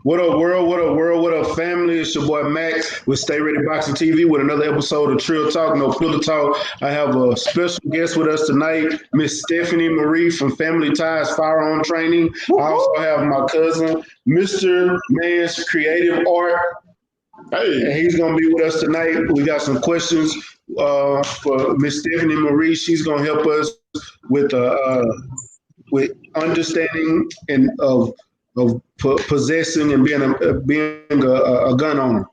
What up, world? What up, world? What up, family? It's your boy Max with StayReadyBoxingTV with another episode of Trill Talk, No Filter Talk. I have a special guest with us tonight, Miss Stephanie Marie from Family Ties Firearm Training. I also have my cousin, Mr. Man's Creative Art, and he's going to be with us tonight. We got some questions for Miss Stephanie Marie. She's going to help us with with understanding and of possessing and being a gun owner,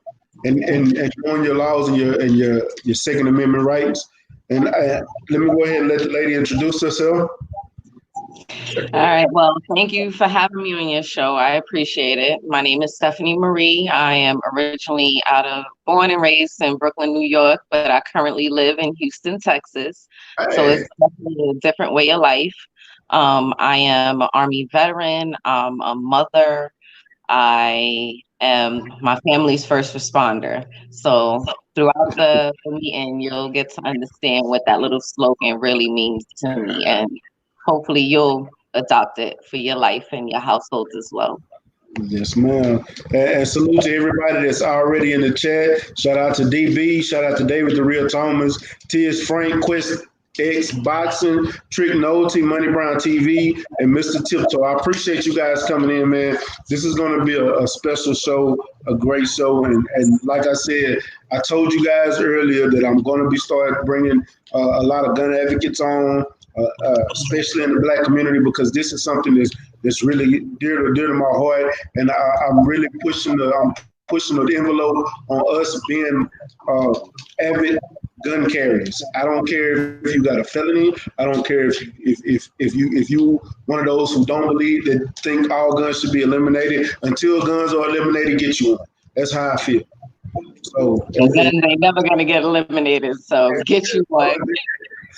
and knowing your laws and your Second Amendment rights. And let me go ahead and let the lady introduce herself. All right. Well, thank you for having me on your show. I appreciate it. My name is Stephanie Marie. I am originally born and raised in Brooklyn, New York, but I currently live in Houston, Texas. So it's definitely a different way of life. I am an Army veteran. I'm a mother. I am my family's first responder. So throughout the meeting, you'll get to understand what that little slogan really means to me. And hopefully you'll adopt it for your life and your households as well. Yes, ma'am. And salute to everybody that's already in the chat. Shout out to DB. Shout out to David the Real Thomas, T.S. Frank, Quest X Boxing, Trick Noty, Money Brown TV, and Mr. Tiptoe. I appreciate you guys coming in, man. This is going to be a special show, a great show. And like I said, I told you guys earlier that I'm going to be starting bringing a lot of gun advocates on, especially in the Black community, because this is something that's really dear to my heart. And I'm really pushing the envelope on us being avid gun carriers. I don't care if you got a felony. I don't care if you one of those who don't believe that think all guns should be eliminated. Until guns are eliminated, get you one. That's how I feel. So and then they're never gonna get eliminated. So get you one.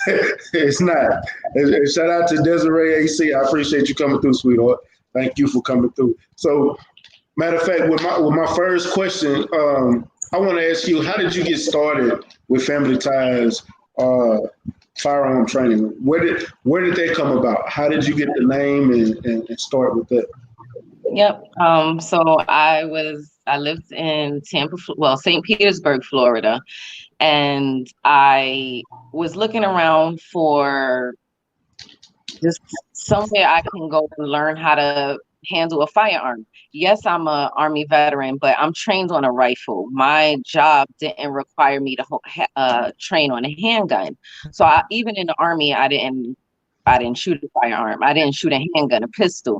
It's not. And shout out to Desiree AC. I appreciate you coming through, sweetheart. Thank you for coming through. So, matter of fact, with my first question, I want to ask you, how did you get started with Family Ties firearm training? Where did that come about? How did you get the name and start with that? Yep. So I lived in St. Petersburg, Florida, and I was looking around for just somewhere I can go and learn how to handle a firearm. Yes, I'm an Army veteran, but I'm trained on a rifle. My job didn't require me to train on a handgun. So even in the Army, I didn't shoot a firearm. I didn't shoot a handgun, a pistol.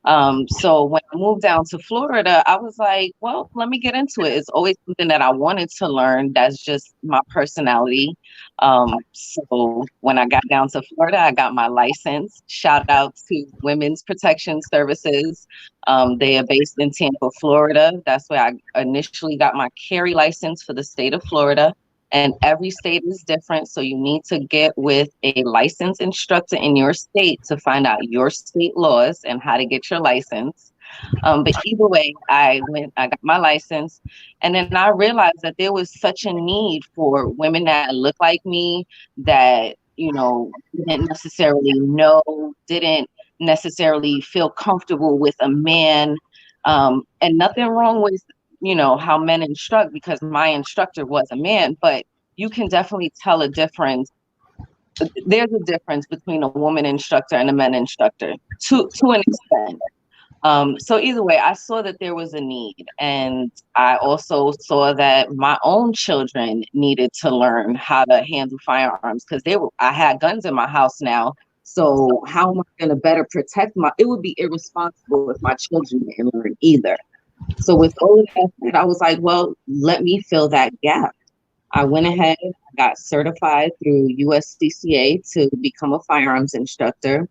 So when I moved down to Florida, I was like, well, let me get into it. It's always something that I wanted to learn. That's just my personality. So when I got down to Florida, I got my license. Shout out to Women's Protection Services. They are based in Tampa, Florida. That's where I initially got my carry license for the state of Florida. And every state is different. So you need to get with a licensed instructor in your state to find out your state laws and how to get your license. But either way, I got my license. And then I realized that there was such a need for women that look like me, that, didn't necessarily feel comfortable with a man. And nothing wrong with how men instruct, because my instructor was a man, but you can definitely tell a difference. There's a difference between a woman instructor and a man instructor to an extent. So either way, I saw that there was a need, and I also saw that my own children needed to learn how to handle firearms, because I had guns in my house now. So how am I going to better protect it would be irresponsible if my children didn't learn either. So with all of that, I was like, well, let me fill that gap. I went ahead, got certified through USCCA to become a firearms instructor.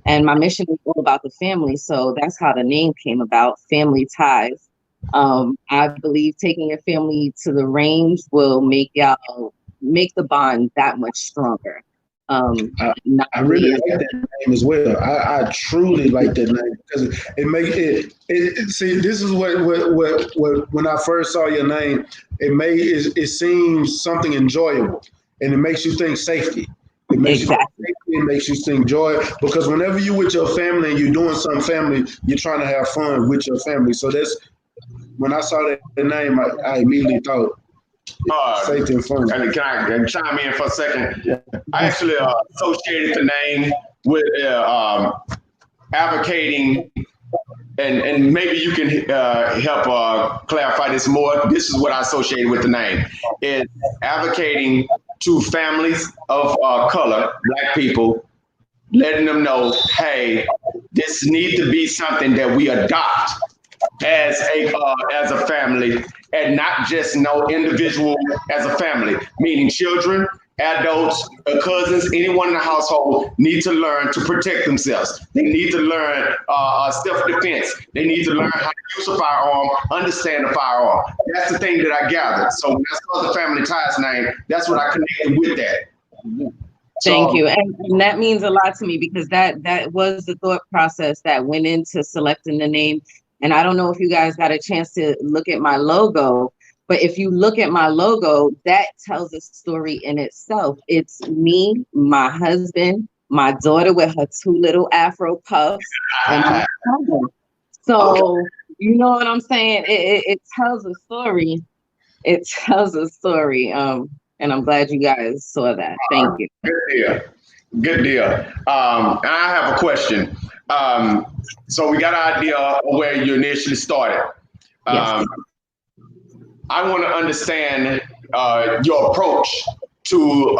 And my mission is all about the family. So that's how the name came about, Family Ties. I believe taking your family to the range will make the bond that much stronger. I really like that name as well. I truly like that name because it makes it. See, this is what when I first saw your name, it seems something enjoyable, and it makes you think safety. It makes you think safety it makes you sing joy, because whenever you with your family and you're doing something family, you're trying to have fun with your family. So that's when I saw that name, I immediately thought Satan fun. Can I chime in for a second? Yeah. I actually associated the name with advocating, and maybe you can help clarify this more. This is what I associated with the name: is advocating to families of color, Black people, letting them know, hey, this needs to be something that we adopt as a family, and not just no individual as a family, meaning children, adults, cousins, anyone in the household need to learn to protect themselves. They need to learn self-defense. They need to learn how to use a firearm, understand a firearm. That's the thing that I gathered. So when I saw the Family Ties name, that's what I connected with that. Thank you. And that means a lot to me, because that was the thought process that went into selecting the name. And I don't know if you guys got a chance to look at my logo, but if you look at my logo, that tells a story in itself. It's me, my husband, my daughter with her 2 little Afro puffs, and my son. So, you know what I'm saying? It tells a story. It tells a story. And I'm glad you guys saw that. Thank you. Good deal. Good deal. I have a question. So we got an idea of where you initially started. Yes. I want to understand your approach to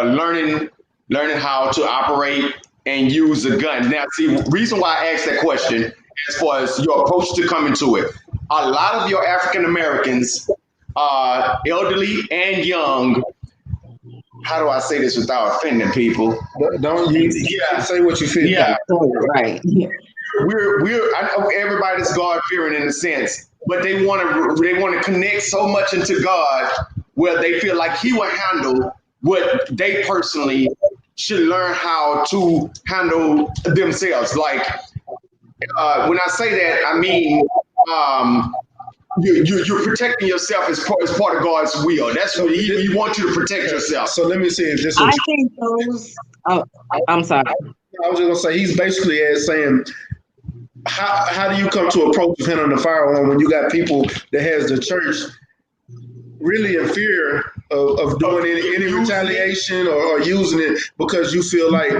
learning how to operate and use a gun. Now, see, reason why I asked that question, as far as your approach to coming to it, a lot of your African Americans, elderly and young. How do I say this without offending people? Don't you say what you feel? Yeah, right. I know everybody's God fearing in a sense, but they want to connect so much into God where they feel like He will handle what they personally should learn how to handle themselves. Like when I say that, I mean you're protecting yourself as part of God's will. That's what He wants you to protect yourself. So let me see if this. I think those. Oh, I'm sorry. I was just gonna say he's basically saying, how do you come to approach handling the firearm when you got people that has the church really in fear of doing any retaliation or using it, because you feel like,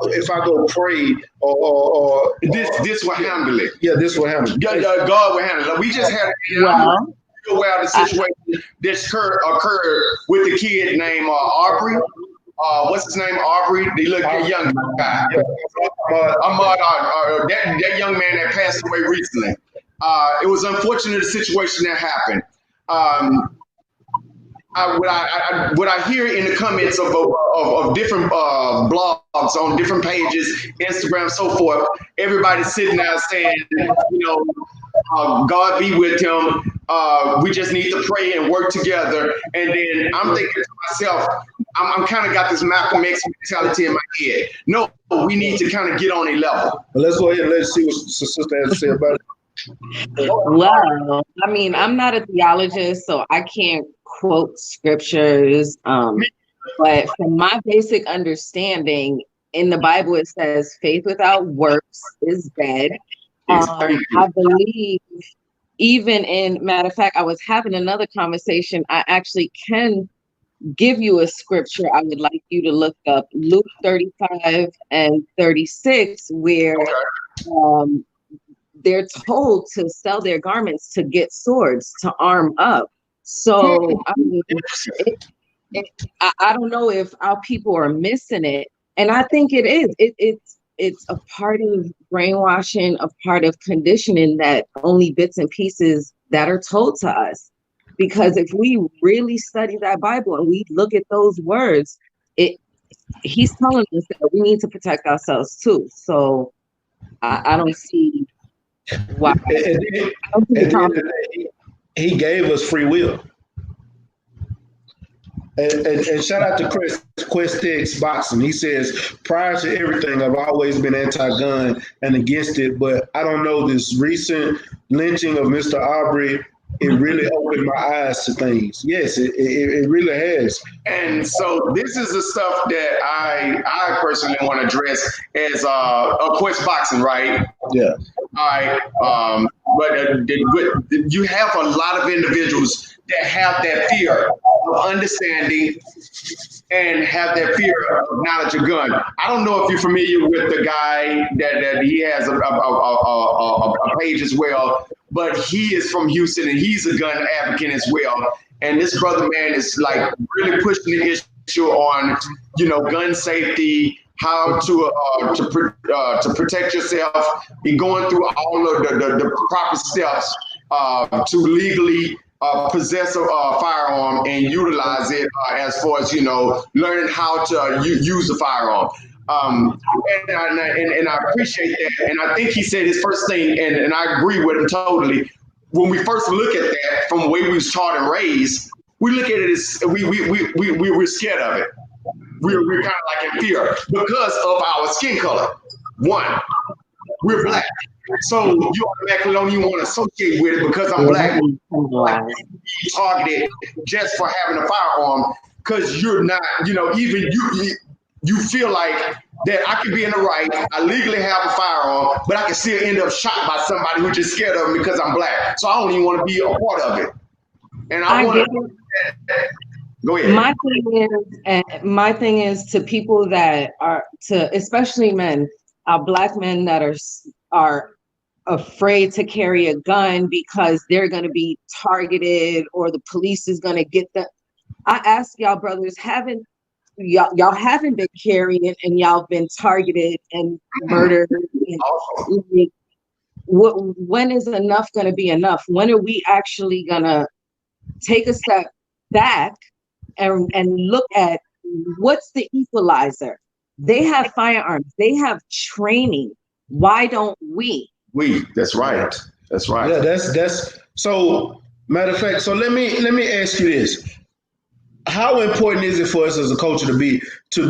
if I go pray or this will handle it. Yeah, this will handle it. God will handle it. We just had aware of the situation that occurred with the kid named Aubrey. What's his name? Aubrey. They look at young guy. That young man that passed away recently. It was unfortunate the situation that happened. What I hear in the comments of different blogs on different pages, Instagram, so forth, everybody's sitting there saying, God be with him. We just need to pray and work together. And then I'm thinking to myself, I'm kind of got this Malcolm X mentality in my head. No, we need to kind of get on a level. Well, let's go ahead and let's see what the sister has to say about it. Well, I mean, I'm not a theologist, so I can't quote scriptures. But from my basic understanding, in the Bible, it says faith without works is dead. I believe even in, matter of fact, I was having another conversation. I actually can give you a scripture I would like you to look up, Luke 35 and 36, where they're told to sell their garments to get swords, to arm up. So I mean, I don't know if our people are missing it, and I think it is. It's a part of brainwashing, a part of conditioning, that only bits and pieces that are told to us. Because if we really study that Bible and we look at those words, he's telling us that we need to protect ourselves too. So I don't see why. He gave us free will. And shout out to Quest X Boxing. He says, prior to everything, I've always been anti-gun and against it, but I don't know, this recent lynching of Mr. Aubrey it really opened my eyes to things. Yes, it really has. And so this is the stuff that I personally want to address as of course boxing, right? Yeah. All right. But you have a lot of individuals that have that fear of understanding and have that fear of knowledge of gun. I don't know if you're familiar with the guy that he has a page as well, but he is from Houston and he's a gun advocate as well. And this brother, man, is like really pushing the issue on, gun safety, how to protect yourself, and going through all of the proper steps to legally possess a firearm and utilize it as far as, learning how to use a firearm. And I appreciate that. And I think he said his first thing, and I agree with him totally. When we first look at that from the way we was taught and raised, we look at it as we're scared of it. We're kind of like in fear because of our skin color. One, we're black. So you automatically don't even want to associate with it because I'm black. Be targeted just for having a firearm because you're not, even you feel like that I could be in the right, I legally have a firearm, but I can still end up shot by somebody who's just scared of me because I'm black. So I don't even want to be a part of it. And I want to go ahead. My thing is to people that are especially men, black men that are afraid to carry a gun because they're going to be targeted or the police is going to get them. I ask y'all brothers, y'all haven't been carrying and y'all been targeted and murdered. And when is enough going to be enough? When are we actually going to take a step back and look at what's the equalizer? They have firearms. They have training. Why don't we? That's right. That's right. Yeah, that's so. Matter of fact, so let me ask you this: how important is it for us as a culture to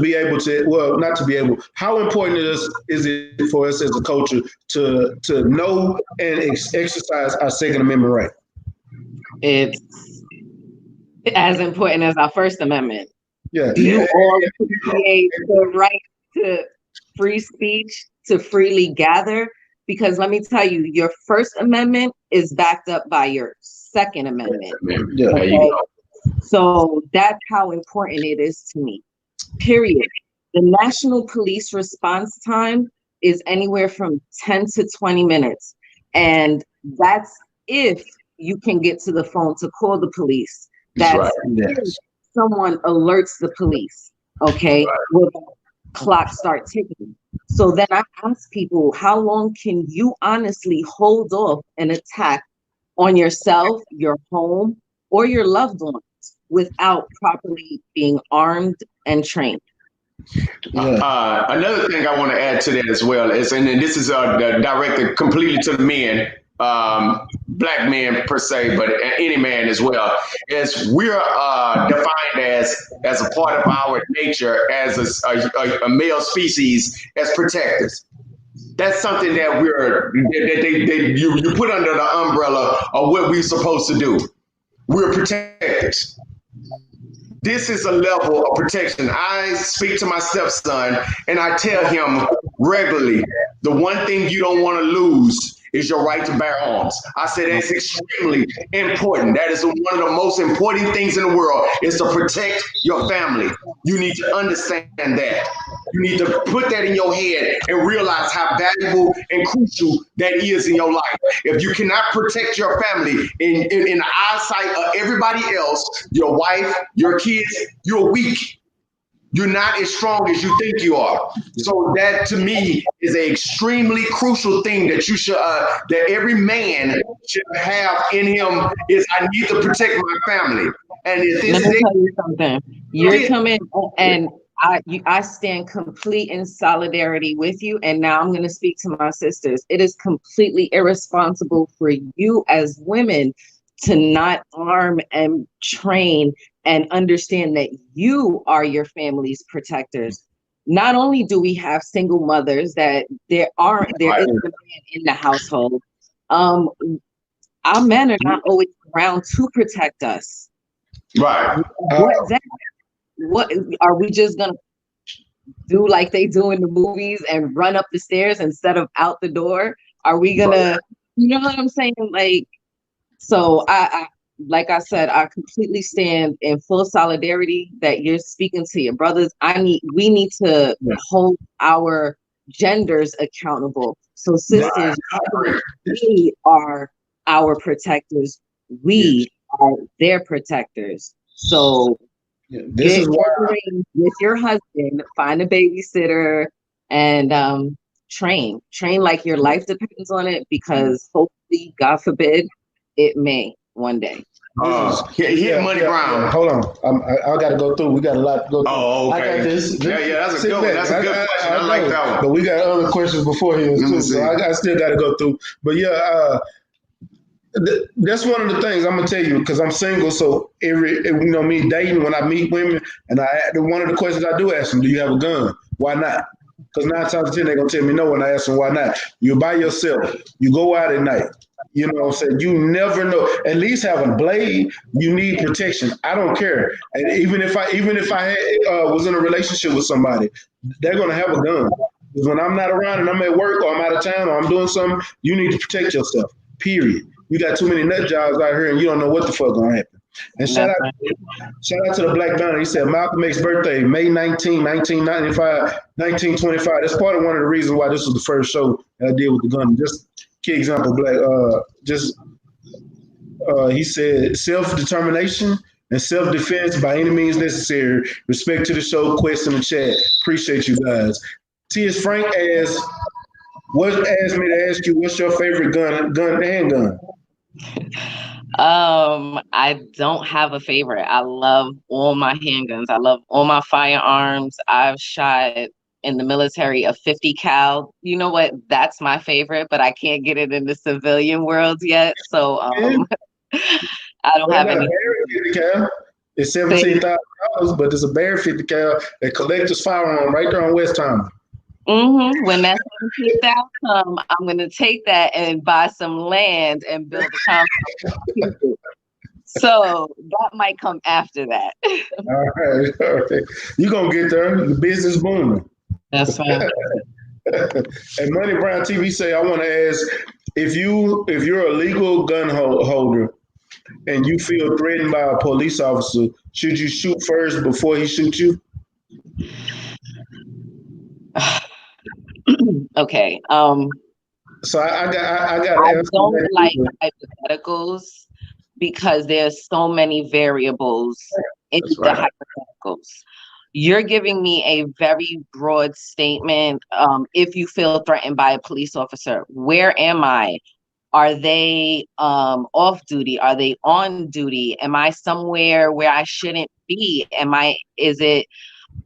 be able to, well, not to be able, how important is it for us as a culture to know and exercise our Second Amendment right? It's as important as our First Amendment. Yeah. Do you all appreciate the right to free speech, to freely gather? Because let me tell you, your First Amendment is backed up by your Second Amendment. Yeah. Okay? So that's how important it is to me, period. The national police response time is anywhere from 10 to 20 minutes. And that's if you can get to the phone to call the police. That's right. if someone alerts the police, okay? Right. Will the clock start ticking? So then I ask people, how long can you honestly hold off an attack on yourself, your home, or your loved ones without properly being armed and trained? Yeah. Another thing I want to add to that as well is, and this is directed completely to the men, black men per se, but any man as well, is we're defined as a part of our nature as a male species as protectors. That's something that you put under the umbrella of what we're supposed to do. We're protectors. This is a level of protection. I speak to my stepson and I tell him regularly, the one thing you don't want to lose is your right to bear arms. I said that's extremely important. That is one of the most important things in the world, is to protect your family. You need to understand that. You need to put that in your head and realize how valuable and crucial that is in your life. If you cannot protect your family in the eyesight of everybody else, your wife, your kids, you're weak. You're not as strong as you think you are. So that to me is an extremely crucial thing that you should, that every man should have in him, is I need to protect my family. And if this Let me tell you something. You're coming, and I stand complete in solidarity with you. And now I'm going to speak to my sisters. It is completely irresponsible for you as women to not arm and train and understand that you are your family's protectors. Not only do we have single mothers, that there is a man in the household. Our men are not always around to protect us. Right. What are we just gonna do like they do in the movies and run up the stairs instead of out the door? Are we gonna, you know what I'm saying? Like, so I like I said, I completely stand in full solidarity that you're speaking to your brothers. We need to hold our genders accountable. So sisters, we are our protectors. We are their protectors. So this is why with your husband, find a babysitter and train like your life depends on it, because hopefully, God forbid, it may one day. Money Brown. Hold on, I got to go through. We got a lot to go through. Oh, okay. I got this. That's a good one. That's a good question. I like that one. But we got other questions before here too, so I still got to go through. But that's one of the things I'm gonna tell you, because I'm single. So me dating, when I meet women, and one of the questions I do ask them, do you have a gun? Why not? Because 9 times out of 10 they're gonna tell me no when I ask them why not. You're by yourself. You go out at night. You know what I'm saying? You never know. At least have a blade. You need protection. I don't care. And even if I was in a relationship with somebody, they're gonna have a gun. Because when I'm not around and I'm at work or I'm out of town or I'm doing something, you need to protect yourself. Period. You got too many nut jobs out here and you don't know what the fuck gonna happen. And shout out to the Black Donner. He said Malcolm X's birthday, May 19, 1925. That's part of one of the reasons why this was the first show that I did with the gun. Just key example, he said self-determination and self-defense by any means necessary. Respect to the show, Quest in the chat. Appreciate you guys. T.S. Frank asked me to ask you, what's your favorite handgun? I don't have a favorite. I love all my handguns. I love all my firearms. I've shot in the military a 50 cal. You know what? That's my favorite, but I can't get it in the civilian world yet. So I don't have any. It's $17,000, but it's a Bear 50 cal, a collector's firearm right there on West Time. When that 17,000 come, I'm gonna take that and buy some land and build a complex. So that might come after that. All right. You're gonna get there. The business booming. That's fine. And Money Brown TV say, I want to ask, if you're a legal gun holder and you feel threatened by a police officer, should you shoot first before he shoots you? Okay. So I don't like hypotheticals because there's so many variables in the hypotheticals. You're giving me a very broad statement. If you feel threatened by a police officer, where am I? Are they off duty? Are they on duty? Am I somewhere where I shouldn't be? Is it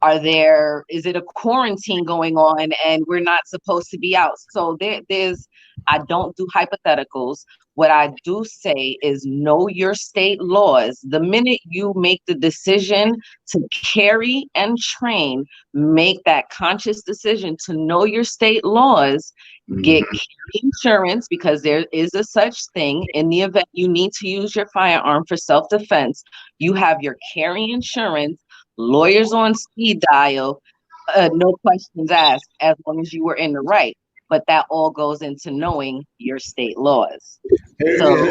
a quarantine going on and we're not supposed to be out? So I don't do hypotheticals. What I do say is know your state laws. The minute you make the decision to carry and train, make that conscious decision to know your state laws, get insurance, because there is a such thing. In the event you need to use your firearm for self-defense, you have your carry insurance, lawyers on speed dial, no questions asked, as long as you were in the right. But that all goes into knowing your state laws. So,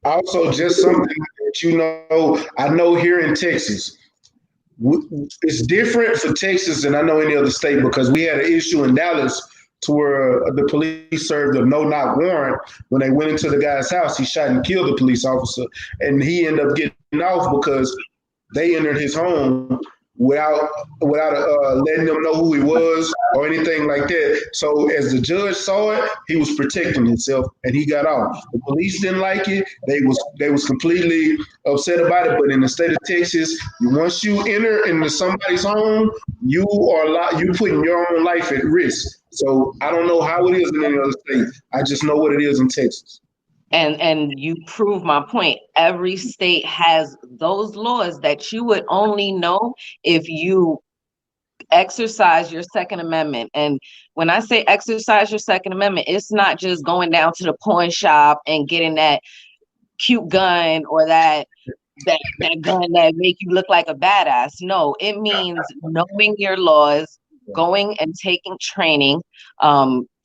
also, just something that I know here in Texas, it's different for Texas than I know any other state, because we had an issue in Dallas to where the police served a no-knock warrant. When they went into the guy's house, he shot and killed the police officer, and he ended up getting off because they entered his home without letting them know who he was or anything like that. So as the judge saw it, he was protecting himself and he got off. The police didn't like it. They was completely upset about it. But in the state of Texas, once you enter into somebody's home, you putting your own life at risk. So I don't know how it is in any other state. I just know what it is in Texas. And you prove my point. Every state has those laws that you would only know if you exercise your Second Amendment. And when I say exercise your Second Amendment, it's not just going down to the pawn shop and getting that cute gun or that gun that make you look like a badass. No, it means knowing your laws, going and taking training.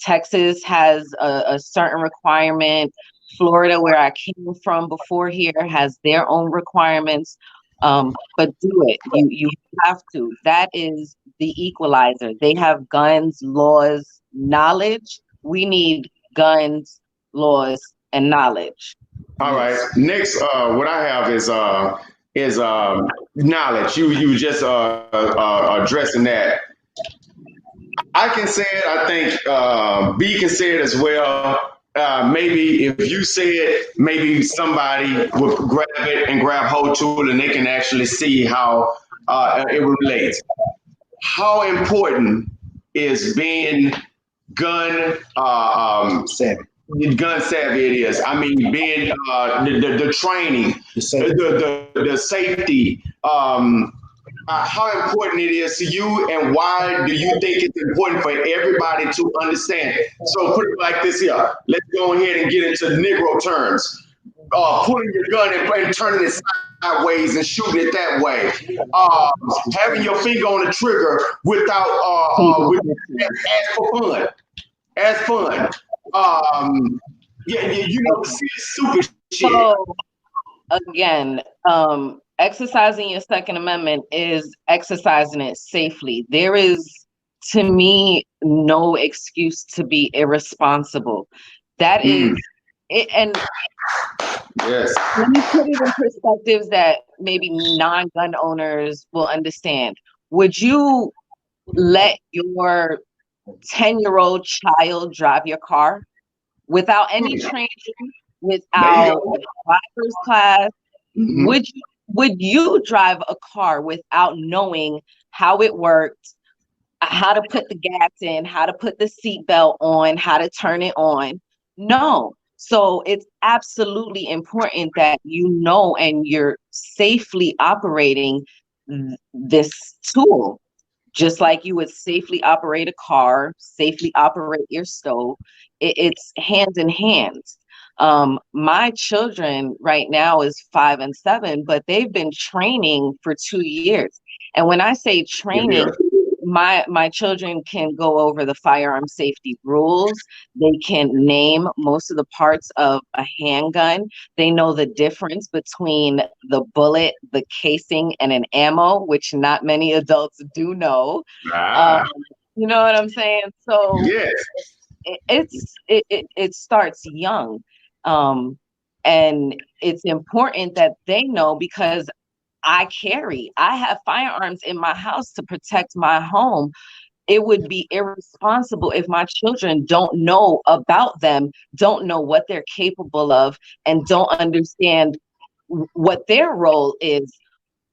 Texas has a certain requirement. Florida, where I came from before here, has their own requirements. But do it. You have to. That is the equalizer. They have guns, laws, knowledge. We need guns, laws, and knowledge. All right. Next, what I have is knowledge. You just addressing that. I can say it. I think B can say it as well. Maybe if you say it, maybe somebody will grab it and grab hold to it, and they can actually see how it relates. How important is being gun savvy? Gun savvy it is. I mean, being the training, the safety. How important it is to you, and why do you think it's important for everybody to understand? So put it like this here. Let's go ahead and get into Negro terms. Pulling your gun and turning it sideways and shooting it that way. Having your finger on the trigger without as for fun. As fun. You know, super shit. So again, exercising your Second Amendment is exercising it safely. There is, to me, no excuse to be irresponsible. That is it. And yes, let me put it in perspectives that maybe non-gun owners will understand. Would you let your 10-year-old child drive your car without any training, without a driver's class? Would you drive a car without knowing how it worked, how to put the gas in, how to put the seatbelt on, how to turn it on? No. So it's absolutely important that you know and you're safely operating this tool, just like you would safely operate a car, safely operate your stove. It's hand in hand. My children right now is 5 and 7, but they've been training for 2 years. And when I say training, my children can go over the firearm safety rules. They can name most of the parts of a handgun. They know the difference between the bullet, the casing, and an ammo, which not many adults do know. You know what I'm saying? So yes. It starts young. And it's important that they know, because I have firearms in my house to protect my home. It would be irresponsible if my children don't know about them, don't know what they're capable of, and don't understand what their role is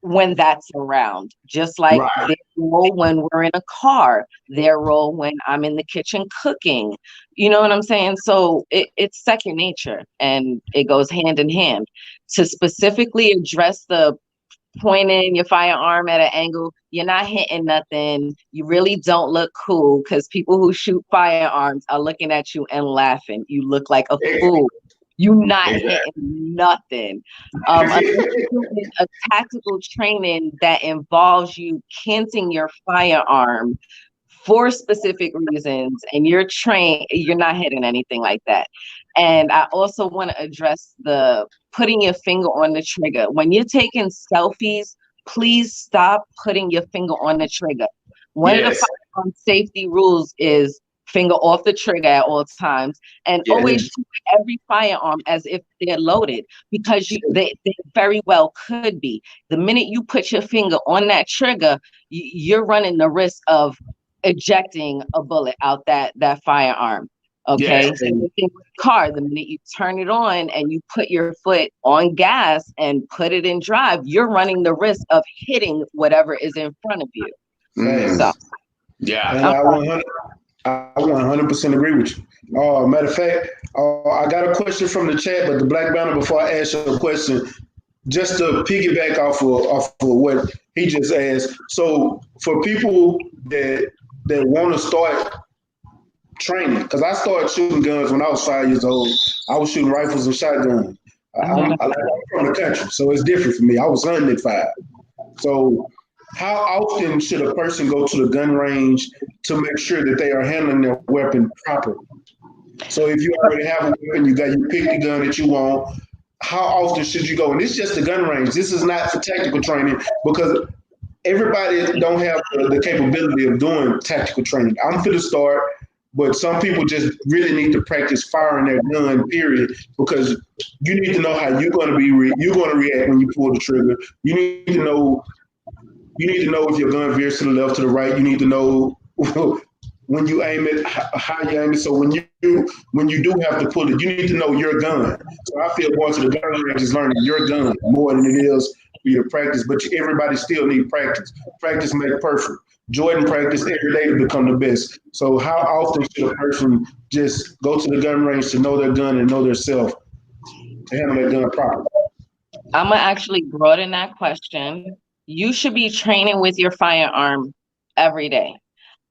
when that's around. Just like their role when we're in a car, their role when I'm in the kitchen cooking. You know what I'm saying? So it's second nature, and it goes hand in hand. To specifically address the pointing your firearm at an angle, you're not hitting nothing. You really don't look cool, because people who shoot firearms are looking at you and laughing. You look like a fool. You're not hitting nothing. Unless you're doing a tactical training that involves you canting your firearm for specific reasons, and you're trained, you're not hitting anything like that. And I also want to address the putting your finger on the trigger. When you're taking selfies, please stop putting your finger on the trigger. One of the firearm safety rules is finger off the trigger at all times, and always shoot every firearm as if they're loaded, because they very well could be. The minute you put your finger on that trigger, you're running the risk of ejecting a bullet out that firearm. Okay. So with the car, the minute you turn it on and you put your foot on gas and put it in drive, you're running the risk of hitting whatever is in front of you. So and I 100% agree with you. Matter of fact, I got a question from the chat, but the Black Banner, before I ask you a question, just to piggyback off of what he just asked. So for people that want to start training, because I started shooting guns when I was 5 years old. I was shooting rifles and shotguns. I'm from the country, so it's different for me. I was hunting at 5. So how often should a person go to the gun range to make sure that they are handling their weapon properly? So if you already have a weapon, you pick the gun that you want. How often should you go? And it's just the gun range. This is not for tactical training because everybody don't have the capability of doing tactical training. I'm for the start, but some people just really need to practice firing their gun, period, because you need to know how you're going to react when you pull the trigger. You need to know if your gun veers to the left, to the right. You need to know when you aim it, how you aim it. So when you do have to pull it, you need to know your gun. So I feel going to the gun range is learning your gun more than it is for you to practice. But everybody still need practice. Practice makes perfect. Jordan practice every day to become the best. So how often should a person just go to the gun range to know their gun and know their self to handle their gun properly? I'm gonna actually broaden that question. You should be training with your firearm every day.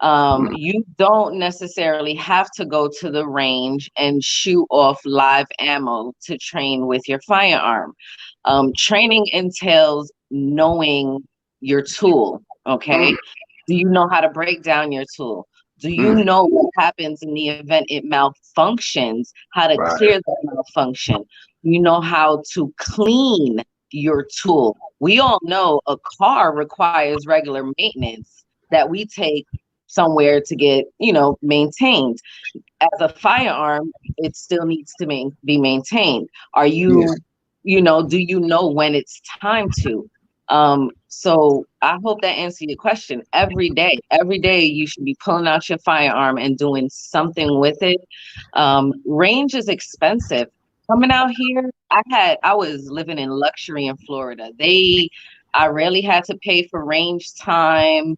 You don't necessarily have to go to the range and shoot off live ammo to train with your firearm. Training entails knowing your tool, okay? Do you know how to break down your tool? Do you know what happens in the event it malfunctions, how to clear the malfunction? You know how to clean your tool. We all know a car requires regular maintenance that we take somewhere to get, maintained. As a firearm, it still needs to be maintained. Are you, do you know when it's time to? So I hope that answers your question. Every day you should be pulling out your firearm and doing something with it. Range is expensive. Coming out here, I was living in luxury in Florida. I rarely had to pay for range time.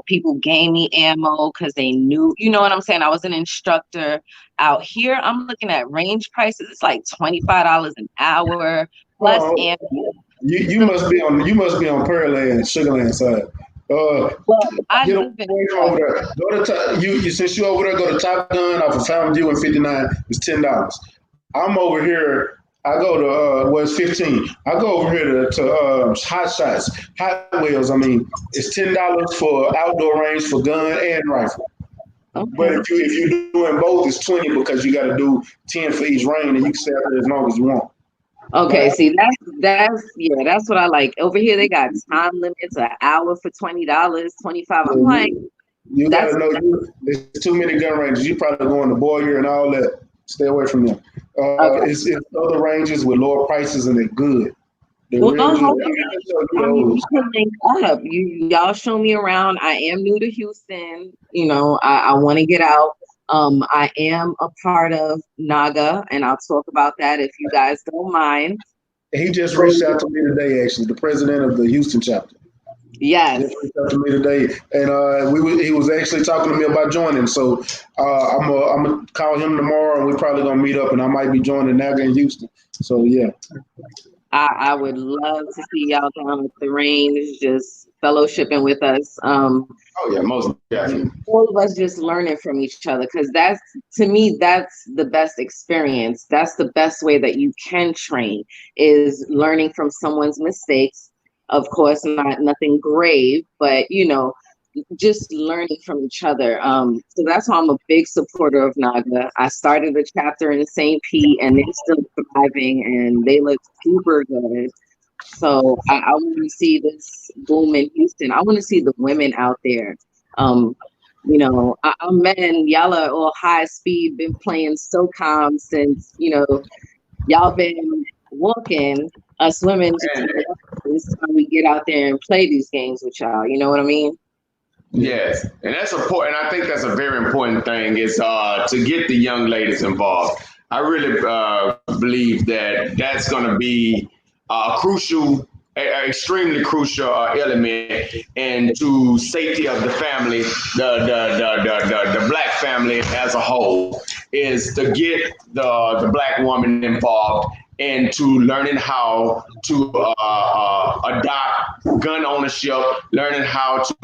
People gave me ammo because they knew, you know what I'm saying? I was an instructor. Out here, I'm looking at range prices. It's like $25 an hour plus ammo. You must be on Pearland, Sugarland side. Get away over there. Go to since you over there, go to Top Gun off of Fountain View and 59. It's $10. I'm over here. I go to it's 15. I go over here to Hot Shots, Hot Wheels. I mean, it's $10 for outdoor range for gun and rifle. Okay. But if you're doing both, it's 20 because you got to do 10 for each range, and you can stay out there as long as you want. Okay, see that's what I like. Over here they got time limits, an hour for $20, $25. I'm like, you gotta know there's too many gun ranges. You probably going to Boyer and all that. Stay away from them. Okay. It's other ranges with lower prices and they're good. You can link up. Y'all show me around. I am new to Houston. I want to get out. I am a part of NAGA, and I'll talk about that if you guys don't mind. He just reached out to me today, actually, the president of the Houston chapter. Yes. He reached out to me today, and he was actually talking to me about joining. So I'm gonna call him tomorrow, and we're probably gonna meet up, and I might be joining NAGA in Houston. So yeah. I would love to see y'all down at the range, just fellowshipping with us. Most definitely. All of us just learning from each other, because to me, that's the best experience. That's the best way that you can train, is learning from someone's mistakes. Of course, nothing grave, but just learning from each other. So that's why I'm a big supporter of NAGA. I started a chapter in St. Pete, and they're still thriving, and they look super good. So I want to see this boom in Houston. I want to see the women out there. I'm men, y'all are all high speed, been playing SOCOM since, y'all been walking. Us women, it's time we get out there and play these games with y'all. You know what I mean? Yes, and that's important. I think that's a very important thing, is to get the young ladies involved. I really believe that that's going to be extremely crucial element into safety of the family, the black family as a whole, is to get the black woman involved into learning how to adopt gun ownership, learning how to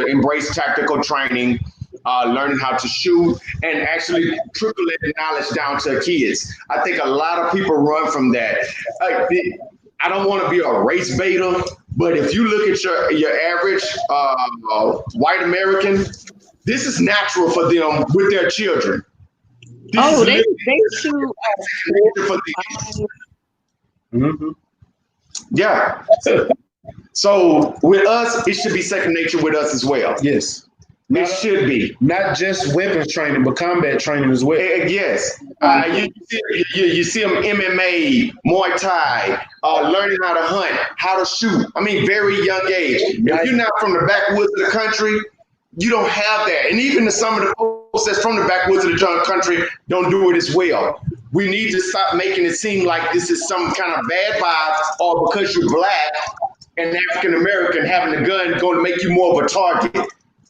embrace tactical training, learning how to shoot, and actually trickle that knowledge down to kids. I think a lot of people run from that. I don't want to be a race baiter, but if you look at your average white American, this is natural for them with their children. They shoot. Mm-hmm. Yeah. So with us, it should be second nature with us as well. Yes. It should be. Not just weapons training, but combat training as well. Yes. You see them MMA, Muay Thai, learning how to hunt, how to shoot. I mean, very young age. If you're not from the backwoods of the country, you don't have that. And even some of the folks that's from the backwoods of the country don't do it as well. We need to stop making it seem like this is some kind of bad vibe, or because you're black and African American, having a gun going to make you more of a target.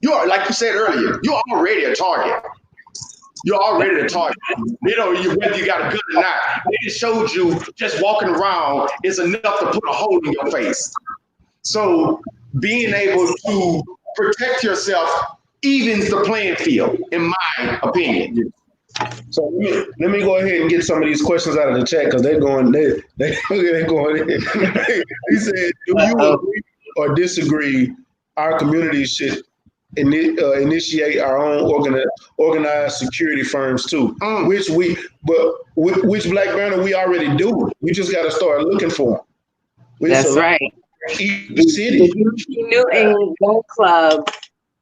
You are, like you said earlier, you're already a target. You're already a target. Whether you got a gun or not, they just showed you just walking around is enough to put a hole in your face. So being able to protect yourself evens the playing field, in my opinion. So let me go ahead and get some of these questions out of the chat, because they're going in. He said, do you agree or disagree our community should initiate our own organized security firms too? Which Black Banner we already do. We just got to start looking for them. That's right. Each city. New England Gun Club,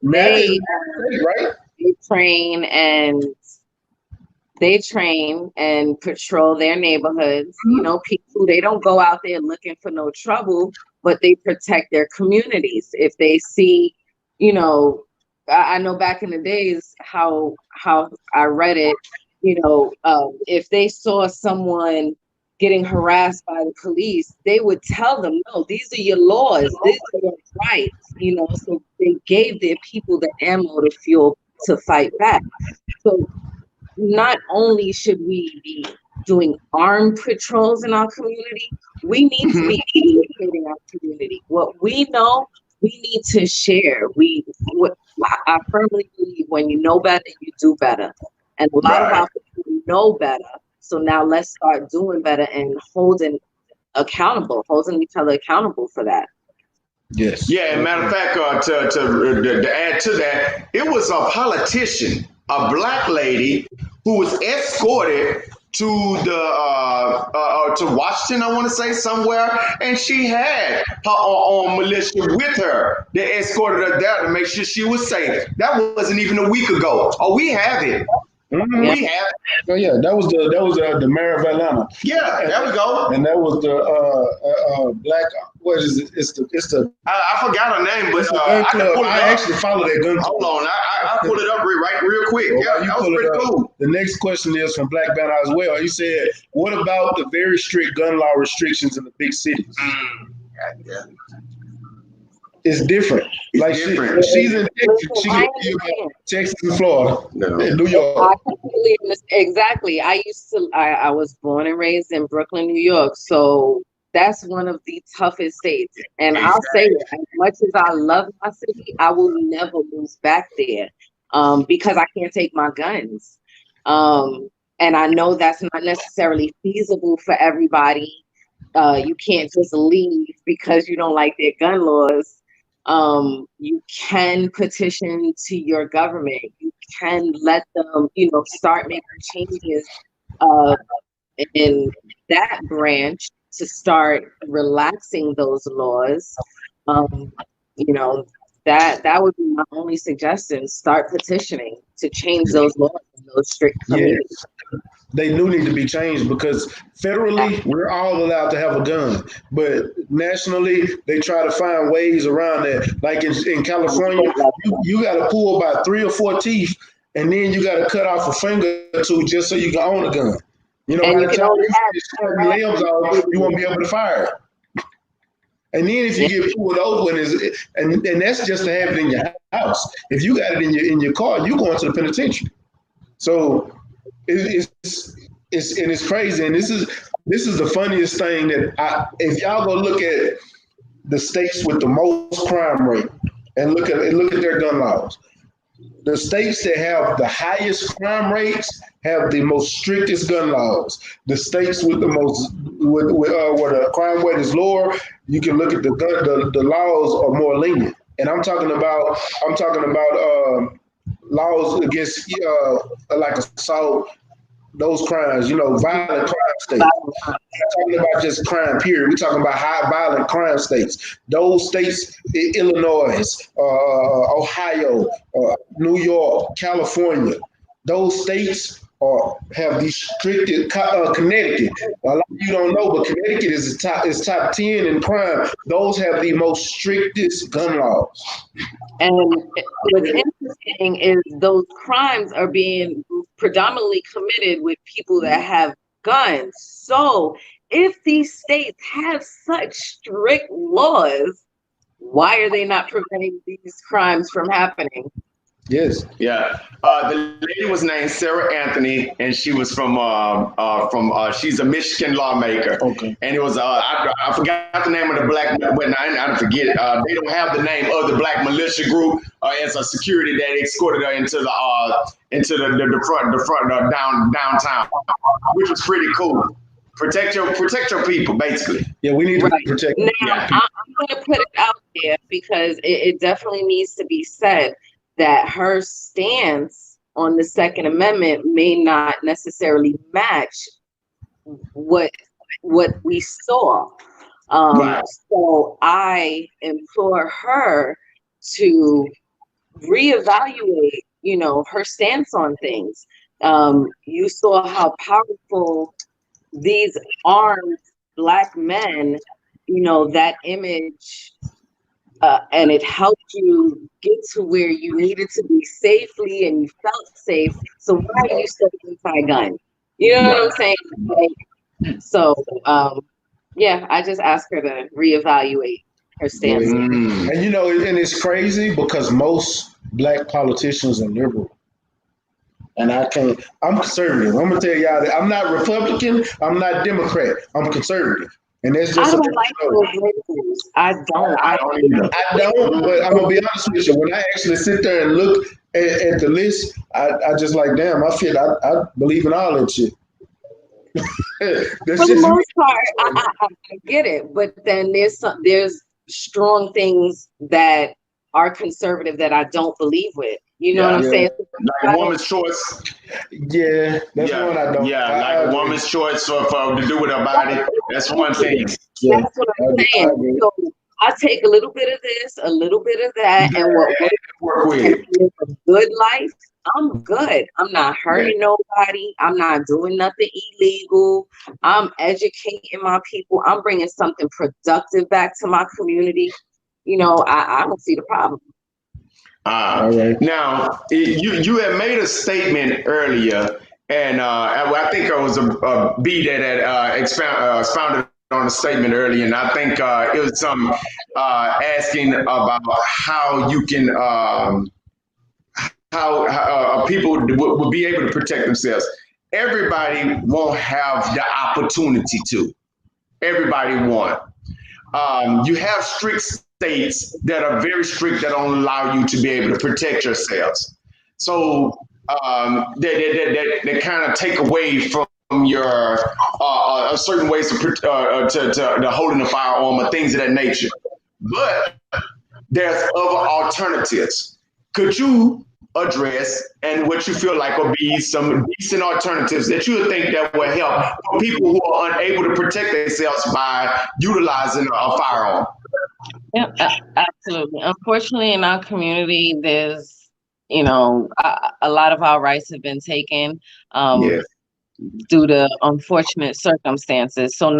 they train and patrol their neighborhoods. You know, people, they don't go out there looking for no trouble, but they protect their communities. If they see, you know, I know back in the days how I read it, you know, if they saw someone getting harassed by the police, they would tell them, no, these are your laws, these are your rights, you know, so they gave their people the ammo, the fuel to fight back. So not only should we be doing armed patrols in our community, we need to be educating our community. What we know, we need to share. I firmly believe when you know better, you do better. And a lot of our people know better. So now let's start doing better and holding each other accountable for that. Yes. Yeah, and matter of fact, to add to that, it was a politician, a black lady, who was escorted to to Washington, I want to say, somewhere, and she had her own militia with her. They escorted her there to make sure she was safe. That wasn't even a week ago. Oh, we have it. Mm-hmm. We have it. Oh yeah, that was the mayor of Atlanta. Yeah, there we go. And that was the black. What is it? It's the. I forgot her name, but I actually follow that gun. Hold on, I pull it up real quick. Yeah, that was pretty cool. The next question is from Black Banner as well. He said, "What about the very strict gun law restrictions in the big cities?" Yeah. It's different. She's in Texas. She can be about Texas and Florida, and New York. I completely understand. Exactly. I was born and raised in Brooklyn, New York. So that's one of the toughest states. And I'll say it, as much as I love my city, I will never move back there because I can't take my guns. And I know that's not necessarily feasible for everybody. You can't just leave because you don't like their gun laws. You can petition to your government. You can let them, start making changes in that branch to start relaxing those laws. That would be my only suggestion. Start petitioning to change those laws in those strict communities. Yes. They do need to be changed because federally, we're all allowed to have a gun. But nationally, they try to find ways around that. Like in California, you got to pull about 3 or 4 teeth, and then you got to cut off a finger or 2 just so you can own a gun. You know, by the time you limbs off, you won't be able to fire it. And then if you get 2 of those ones, and that's just to have it in your house. If you got it in your car, you're going to the penitentiary. So it's crazy, and this is the funniest thing that if y'all go look at the states with the most crime rate and look at their gun laws, the states that have the highest crime rates have the most strictest gun laws. The states with the most where the crime rate is lower, you can look at the laws are more lenient. And I'm talking about laws against like assault, those crimes, violent crime states. We're not talking about just crime, period. We're talking about high violent crime states. Those states, Illinois, Ohio, New York, California, those states have these stricted. Connecticut, a lot of you don't know, but Connecticut is top 10 in crime. Those have the most strictest gun laws. And what's interesting is those crimes are being predominantly committed with people that have guns. So if these states have such strict laws, why are they not preventing these crimes from happening? Yes. Yeah. The lady was named Sarah Anthony, and she was she's a Michigan lawmaker. Okay. And it was I forgot the name of the black. Well, I forget. They don't have the name of the black militia group as a security that escorted her into the front downtown, which was pretty cool. Protect your people, basically. Yeah, we need to protect. Now, I'm going to put it out there because it definitely needs to be said that her stance on the Second Amendment may not necessarily match what we saw. So I implore her to reevaluate, her stance on things. You saw how powerful these armed Black men, that image, and it helped you get to where you needed to be safely and you felt safe. So why are you still anti-gun? You know what I'm saying? I just asked her to reevaluate her stance. And and it's crazy because most Black politicians are liberal. And I'm conservative. I'm gonna tell y'all that I'm not Republican, I'm not Democrat, I'm conservative. And that's just I don't like those labels. I don't, but I'm gonna be honest with you. When I actually sit there and look at the list, I just like, damn, I believe in all that shit. For the most part, I get it, but then there's strong things that are conservative that I don't believe with. You know what I'm saying? Like a woman's choice. Yeah, that's one I don't. Yeah, like a woman's choice for to do with her body. That's one thing. Yeah, that's what I'm saying. So I take a little bit of this, a little bit of that, and work with it. A good life. I'm good. I'm not hurting nobody. I'm not doing nothing illegal. I'm educating my people. I'm bringing something productive back to my community. I don't see the problem. Now, you had made a statement earlier, and I think it was a B that had expounded on a statement earlier, and I think it was some asking about how you can how people would be able to protect themselves. Everybody won't have the opportunity to. Everybody won't. You have strict states that are very strict that don't allow you to be able to protect yourselves. So they kind of take away from your certain ways to holding a firearm or things of that nature. But there's other alternatives. Could you address and what you feel like will be some decent alternatives that you would think that will help for people who are unable to protect themselves by utilizing a firearm? Yeah, absolutely. Unfortunately, in our community, there's, a lot of our rights have been taken due to unfortunate circumstances. So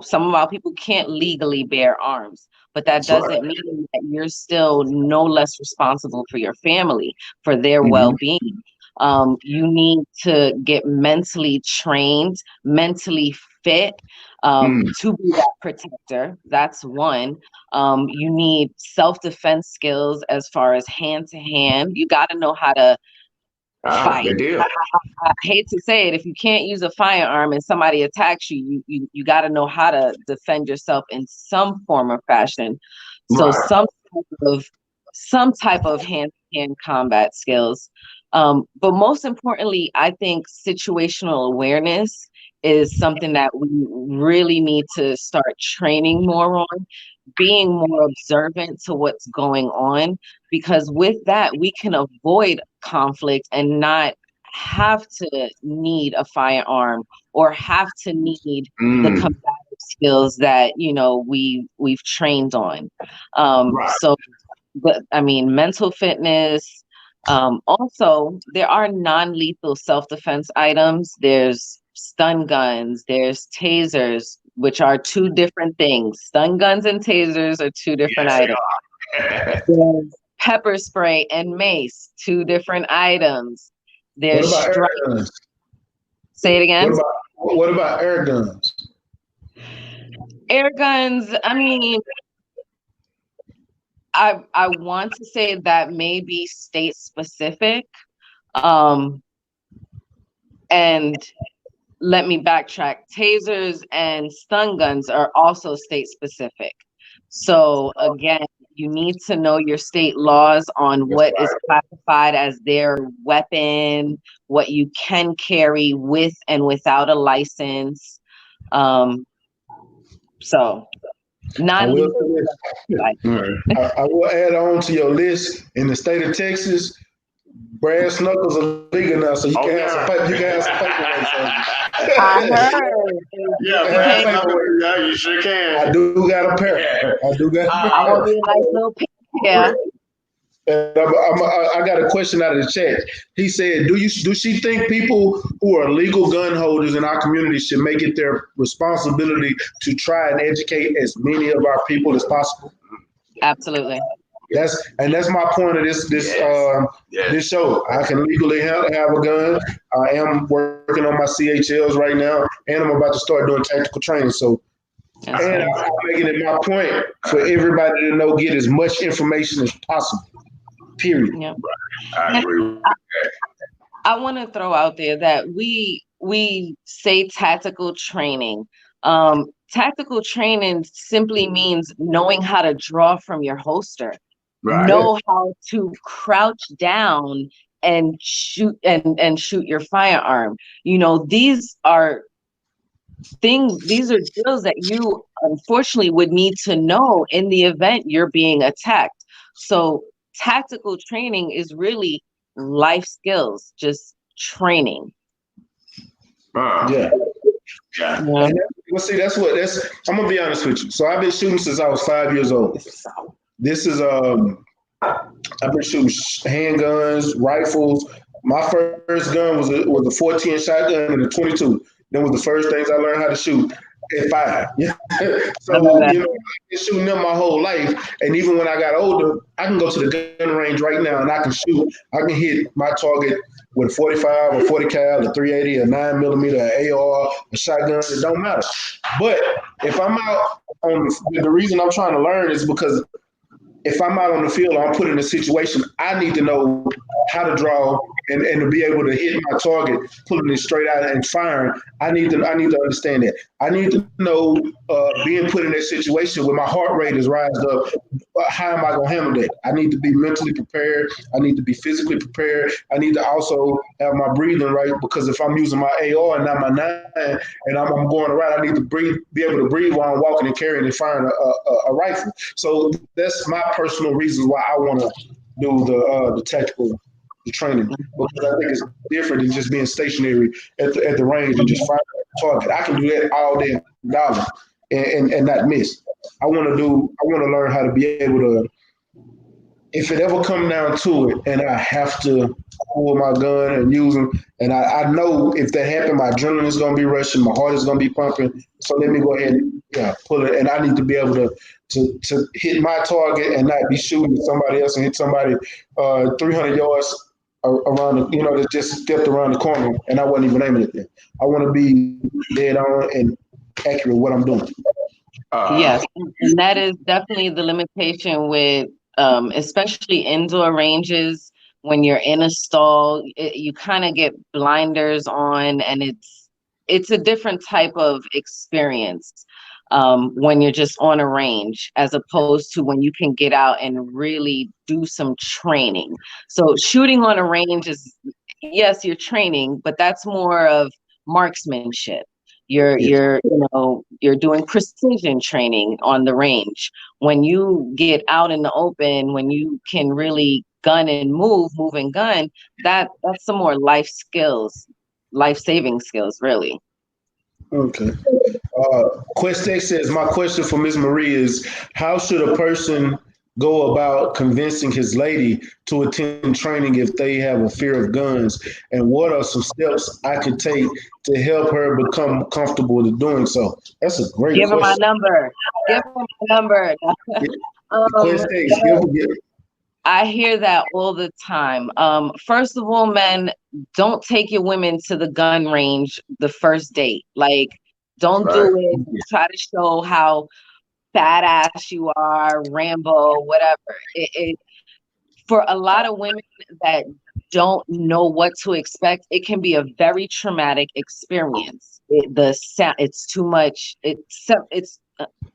some of our people can't legally bear arms, but that doesn't mean that you're still no less responsible for your family, for their well-being. You need to get mentally trained, mentally fit to be that protector. That's one. You need self-defense skills as far as hand-to-hand. You got to know how to fight. I hate to say it, if you can't use a firearm and somebody attacks you, you got to know how to defend yourself in some form or fashion. So some type of some type of hand-to-hand combat skills. But most importantly, I think situational awareness is something that we really need to start training more on, being more observant to what's going on, because with that, we can avoid conflict and not have to need a firearm or have to need the combative skills that, you know, we've trained on. Right. So, but I mean, mental fitness. Also, there are non-lethal self-defense items. There's stun guns, there's tasers, which are two different things. Stun guns and tasers are two different items. There's pepper spray and mace, two different items. There's What about air guns? Say it again. What about air guns? Air guns, I mean, I want to say that may be state specific. And let me backtrack. Tasers and stun guns are also state specific. So again, you need to know your state laws on what is classified as their weapon, what you can carry with and without a license. So I will add on to your list in the state of Texas. Brass knuckles are legal now, so you can have some paper. You can have some paperweight. I heard. Yeah, brass knuckles. Yeah, you sure can. I do got a pair. I do got a pair. I want to be a nice little pair. Yeah. I got a question out of the chat. He said, "Do she think people who are legal gun holders in our community should make it their responsibility to try and educate as many of our people as possible?" Absolutely. That's my point of this show. I can legally have a gun. I am working on my CHLs right now, and I'm about to start doing tactical training. So, and I'm making it my point for everybody to know, get as much information as possible. Period. Yeah. I agree. I want to throw out there that we say tactical training. Tactical training simply means knowing how to draw from your holster. Right. Know how to crouch down and shoot and shoot your firearm. You know, these are drills that you unfortunately would need to know in the event you're being attacked. So tactical training is really life skills, just training. Yeah. Well, see, I'm gonna be honest with you. So I've been shooting since I was 5 years old. This is I've been shooting handguns, rifles. My first gun was a 14 shotgun and a 22. That was the first things I learned how to shoot at 5. So I've been shooting them my whole life. And even when I got older, I can go to the gun range right now and I can shoot. I can hit my target with a 45 or 40 cal, a 380, a 9mm, an AR, a shotgun. It don't matter. But if I'm out on the reason I'm trying to learn is because if I'm out on the field, I'm put in a situation, I need to know how to draw and to be able to hit my target, pulling it straight out and firing. I need to understand that. I need to know being put in that situation where my heart rate is rising up. How am I going to handle that? I need to be mentally prepared. I need to be physically prepared. I need to also have my breathing right, because if I'm using my AR and not my 9 and I'm going around, I need to be able to breathe while I'm walking and carrying and firing a rifle. So that's my personal reasons why I want to do the tactical training, because I think it's different than just being stationary at the range and just firing a target. I can do that all day and not miss. I want to learn how to be able to, if it ever comes down to it and I have to pull my gun and use them, and I know if that happens, my adrenaline is going to be rushing, my heart is going to be pumping, so let me go ahead and pull it, and I need to be able to hit my target and not be shooting at somebody else and hit somebody 300 yards around that just stepped around the corner and I wasn't even aiming at them. I want to be dead on and accurate what I'm doing. Yes, and that is definitely the limitation with especially indoor ranges. When you're in a stall, you kind of get blinders on, and it's a different type of experience. when you're just on a range, as opposed to when you can get out and really do some training. So shooting on a range is, yes, you're training, but that's more of marksmanship. You're doing precision training on the range. When you get out in the open, when you can really gun and move and gun, that's some more life skills, life-saving skills, really. Okay. Questex says, my question for Miss Marie is, how should a person go about convincing his lady to attend training if they have a fear of guns? And what are some steps I could take to help her become comfortable with doing so? That's a great Give question. him my number. Give him my number. I hear that all the time. First of all, men, don't take your women to the gun range the first date. Like, don't do it. Try to show how badass you are, Rambo, whatever. For a lot of women that don't know what to expect, it can be a very traumatic experience. It's too much.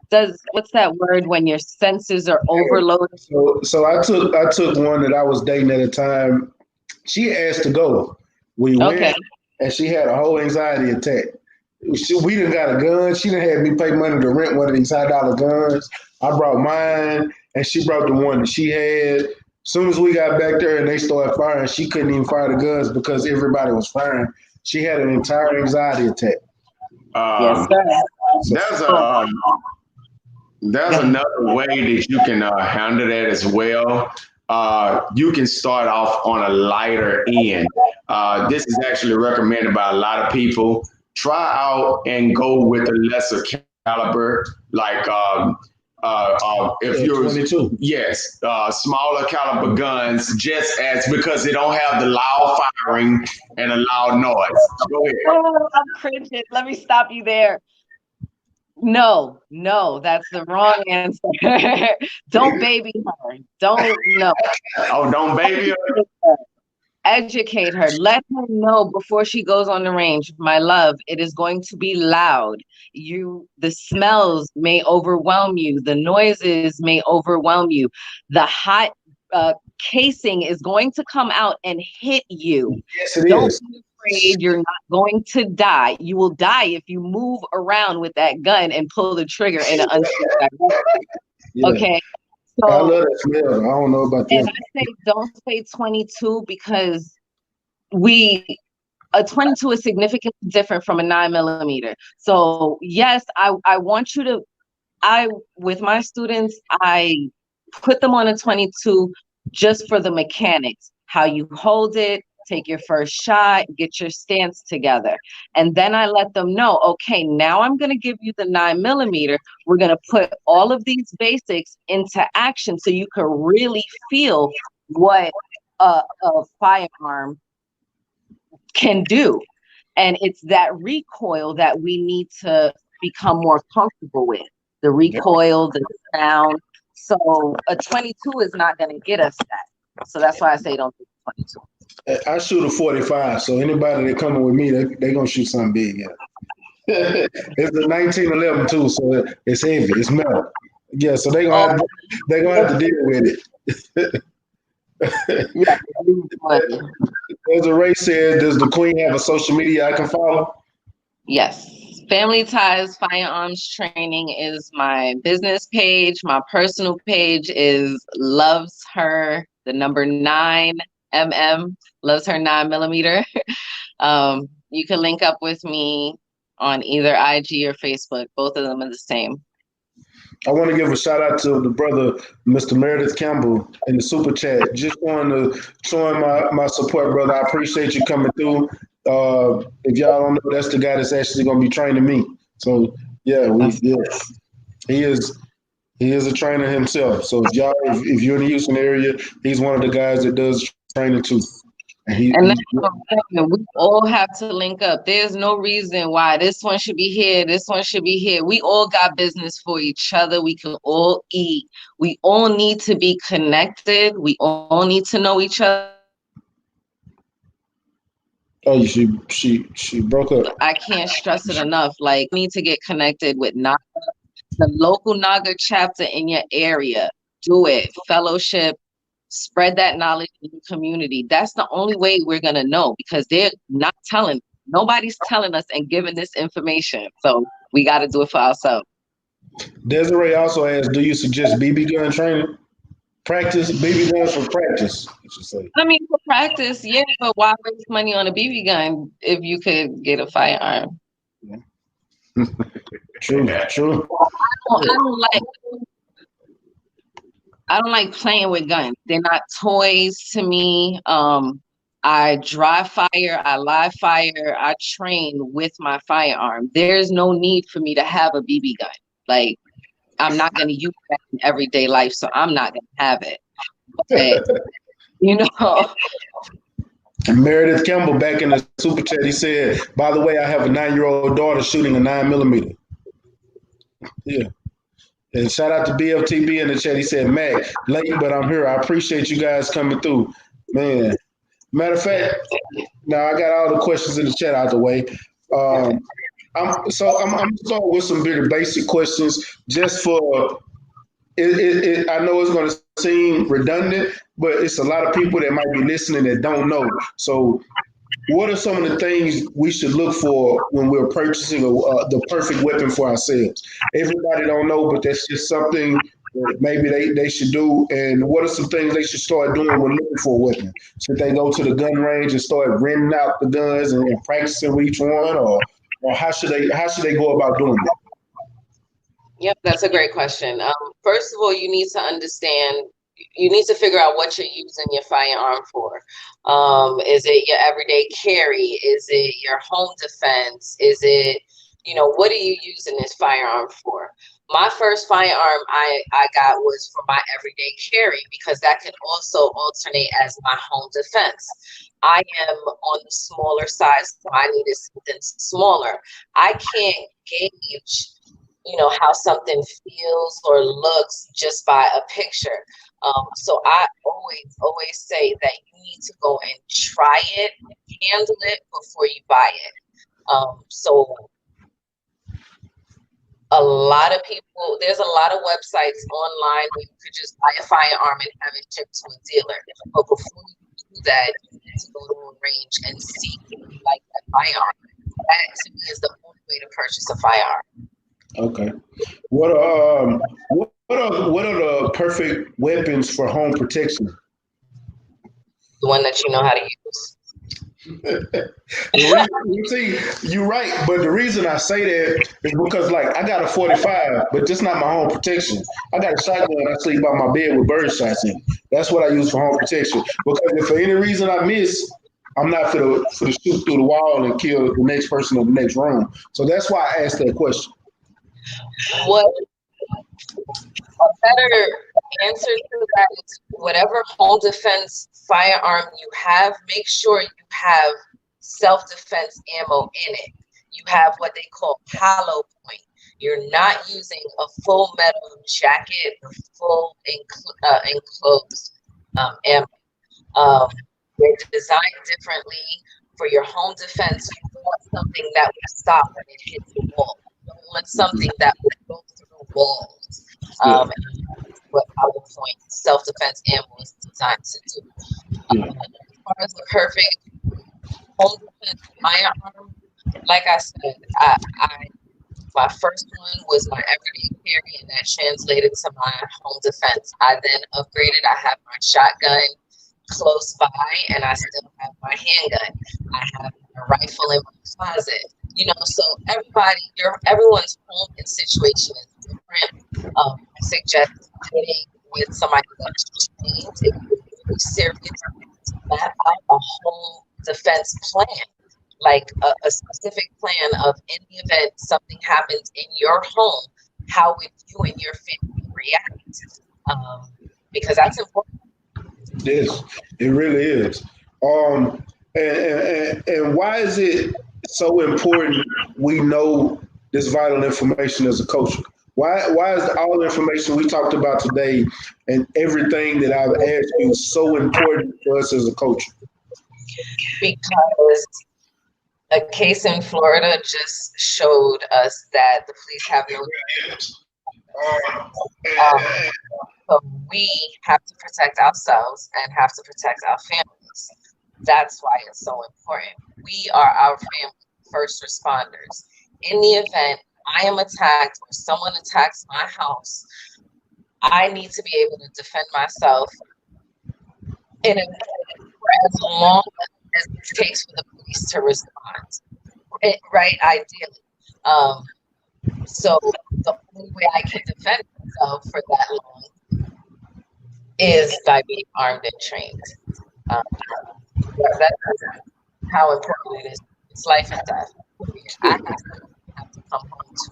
What's that word when your senses are overloaded? So I took one that I was dating at a time. She asked to go. We went, and she had a whole anxiety attack. We done got a gun. She done had me pay money to rent one of these $high-dollar guns. I brought mine, and she brought the one that she had. As soon as we got back there and they started firing, she couldn't even fire the guns because everybody was firing. She had an entire anxiety attack. Yes, sir. There's another way that you can handle that as well. You can start off on a lighter end. This is actually recommended by a lot of people. Try out and go with a lesser caliber, like if you're 22. Yes, smaller caliber guns, just as because they don't have the loud firing and a loud noise. Go ahead. Oh, I'm cringing. Let me stop you there. No, that's the wrong answer. Don't baby her. Don't baby her. Educate her. Let her know before she goes on the range, my love, it is going to be loud. The smells may overwhelm you. The noises may overwhelm you. The hot casing is going to come out and hit you. Yes, it Don't is. be afraid. You're not going to die. You will die if you move around with that gun and pull the trigger in an unsafe direction. Yeah. Okay. So, I love that smell. I don't know about that. And I say don't say 22 because a 22 is significantly different from a 9mm. So yes, I want you to, with my students, I put them on a 22 just for the mechanics, how you hold it, take your first shot, get your stance together. And then I let them know, okay, now I'm going to give you the 9mm. We're going to put all of these basics into action so you can really feel what a firearm can do. And it's that recoil that we need to become more comfortable with. The recoil, the sound. So a 22 is not going to get us that. So that's why I say don't do 22. I shoot a 45, so anybody that coming with me, they gonna shoot something big. Yeah. It's a 1911 too, so it's heavy, it's metal. Yeah, so they gonna have to deal with it. As a Ray said, does the Queen have a social media I can follow? Yes. Family Ties Firearms Training is my business page. My personal page is Loves Her, the number 9mm, Loves Her 9mm. You can link up with me on either IG or Facebook. Both of them are the same. I want to give a shout out to the brother, Mr. Meredith Campbell, in the super chat. Just showing my support, brother. I appreciate you coming through. If y'all don't know, that's the guy that's actually going to be training me. So yeah, he is a trainer himself. So if you're in the Houston area, he's one of the guys that does training too. And we all have to link up. There's no reason why this one should be here, this one should be here. We all got business for each other. We can all eat. We all need to be connected. We all need to know each other. Oh, she broke up. I can't stress it enough. Like, need to get connected with not the local NAGA chapter in your area. Do it. Fellowship. Spread that knowledge in the community. That's the only way we're going to know, because they're not telling. Nobody's telling us and giving this information. So we got to do it for ourselves. Desiree also asked, do you suggest BB gun training? Practice, BB guns for practice, I should say. I mean, for practice, yeah, but why waste money on a BB gun if you could get a firearm? Yeah. True. I don't like playing with guns. They're not toys to me. I dry fire, I live fire, I train with my firearm. There's no need for me to have a BB gun. Like, I'm not going to use that in everyday life, so I'm not going to have it. But, you know. Meredith Campbell back in the super chat, he said, by the way, I have a 9-year-old daughter shooting a 9mm. Yeah. And shout out to BFTB in the chat. He said, Mac, late, but I'm here. I appreciate you guys coming through. Man. Matter of fact, now I got all the questions in the chat out the way. I'm starting with some very basic questions just for it. I know it's going to seem redundant, but it's a lot of people that might be listening that don't know. So what are some of the things we should look for when we're purchasing the perfect weapon for ourselves? Everybody don't know, but that's just something that maybe they should do. And what are some things they should start doing when looking for a weapon? Should they go to the gun range and start renting out the guns and practicing with each one, or how should they go about doing that? Yep, that's a great question. First of all, you need to understand. You need to figure out what you're using your firearm for. Is it your everyday carry? Is it your home defense? Is it, what are you using this firearm for? My first firearm I got was for my everyday carry, because that can also alternate as my home defense. I am on the smaller side, so I needed something smaller. I can't gauge, how something feels or looks just by a picture. So I always say that you need to go and try it, handle it before you buy it. So there's a lot of websites online where you could just buy a firearm and have it shipped to a dealer. But before you do that, you need to go to a range and see if you like that firearm. That to me is the only way to purchase a firearm. Okay. What are the perfect weapons for home protection? The one that you know how to use. See, you're right, but the reason I say that is because, like, I got a 45, but just not my home protection. I got a shotgun I sleep by my bed with bird shots in. That's what I use for home protection. Because if for any reason I miss, I'm not for the shoot through the wall and kill the next person in the next room. So that's why I asked that question. What a better answer to that is, whatever home defense firearm you have, make sure you have self-defense ammo in it. You have what they call hollow point. You're not using a full metal jacket or full enclosed ammo. They're designed differently. For your home defense, you want something that will stop when it hits the wall. You don't want something that will go through walls. What hollow point self-defense ammo is designed to do. As far as the perfect home defense firearm, like I said, my first one was my everyday carry, and that translated to my home defense. I then upgraded. I have my shotgun close by, and I still have my handgun. I have a rifle in my closet. So everyone's home and situation is different. I suggest getting with somebody that's trained if you're really serious to map out a home defense plan, like a specific plan of, in the event something happens in your home, how would you and your family react? Because that's important. Yes, it really is. And why is it so important we know this vital information as a coach? Why is all the information we talked about today and everything that I've asked you so important for us as a coach? Because a case in Florida just showed us that the police have no So we have to protect ourselves and have to protect our families. That's why it's so important. We are our family first responders. In the event I am attacked or someone attacks my house, I need to be able to defend myself in as long as it takes for the police to respond. Right? Ideally. So the only way I can defend myself for that long is by being armed and trained. That's how important it is. It's life and death. I have to come home to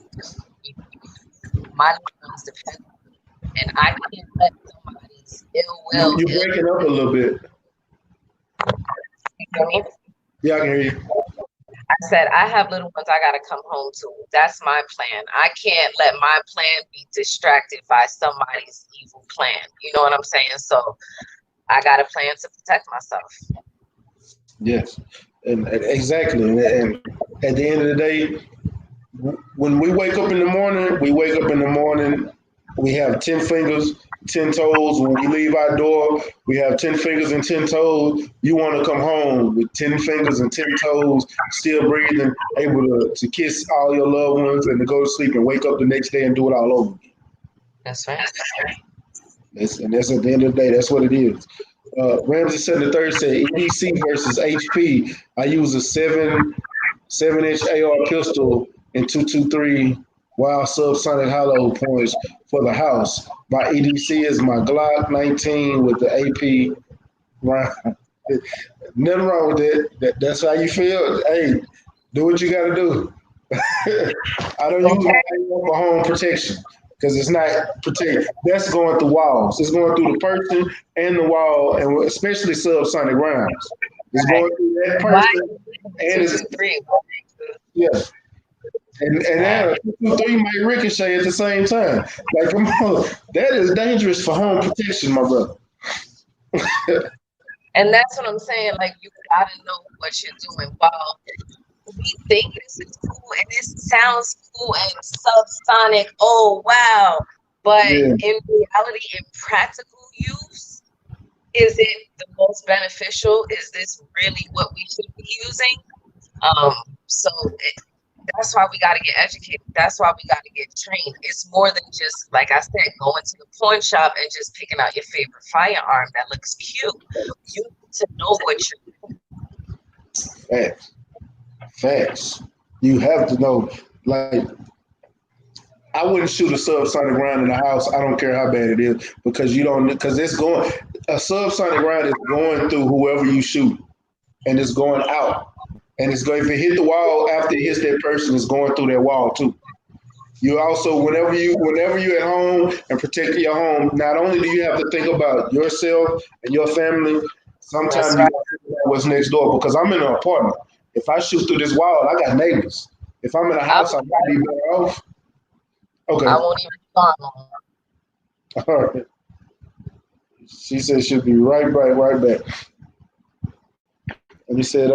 my loved ones depend on me, and I can't let somebody's ill will. You're breaking up a little bit. You hear me? Yeah, I can hear you. I said I have little ones I gotta come home to. That's my plan. I can't let my plan be distracted by somebody's evil plan. You know what I'm saying? So I got a plan to protect myself. Yes, and exactly. And at the end of the day, when we wake up in the morning, we have 10 fingers, 10 toes. When we leave our door, we have 10 fingers and 10 toes. You want to come home with 10 fingers and 10 toes, still breathing, able to kiss all your loved ones and to go to sleep and wake up the next day and do it all over again. That's right. And that's at the end of the day, that's what it is. Ramsey said the third said EDC versus HP. I use a 7-inch AR pistol and 223 wild subsonic hollow points for the house. My EDC is my Glock 19 with the AP round. Nothing wrong with that. That's how you feel. Hey, do what you got to do. I don't use my AR for home protection because it's not protect. That's going through walls. It's going through the person and the wall, and especially subsonic rounds. It's going through that person and it's yeah. And then 2-3 might ricochet at the same time. Like, come on, that is dangerous for home protection, my brother. And that's what I'm saying. Like, you gotta know what you're doing. While we think this is cool and this sounds cool and subsonic, oh wow. But in reality, in practical use, is it the most beneficial? Is this really what we should be using? That's why we got to get educated. That's why we got to get trained. It's more than just, like I said, going to the pawn shop and just picking out your favorite firearm that looks cute. You need to know what you're doing. Facts. You have to know. Like, I wouldn't shoot a subsonic round in the house. I don't care how bad it is because it's going. A subsonic round is going through whoever you shoot, and it's going out. And it's going, if it hit the wall after it hits that person, it's going through that wall too. You also, whenever you're at home and protecting your home, not only do you have to think about yourself and your family, sometimes you have to think about what's next door. Because I'm in an apartment. If I shoot through this wall, I got neighbors. If I'm in a house, I might be better off. Okay. I won't even farm on. All right. She said she'll be right back. And he said,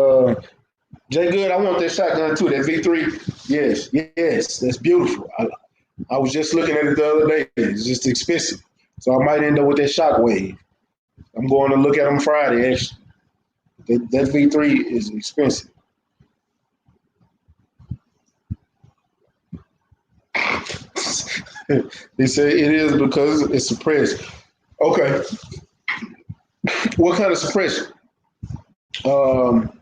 Jay Good, I want that shotgun too, that V3. Yes, that's beautiful. I was just looking at it the other day. It's just expensive. So I might end up with that Shockwave. I'm going to look at them Friday, actually. That V3 is expensive. He said it is because it's suppressed. Okay. What kind of suppression? Well,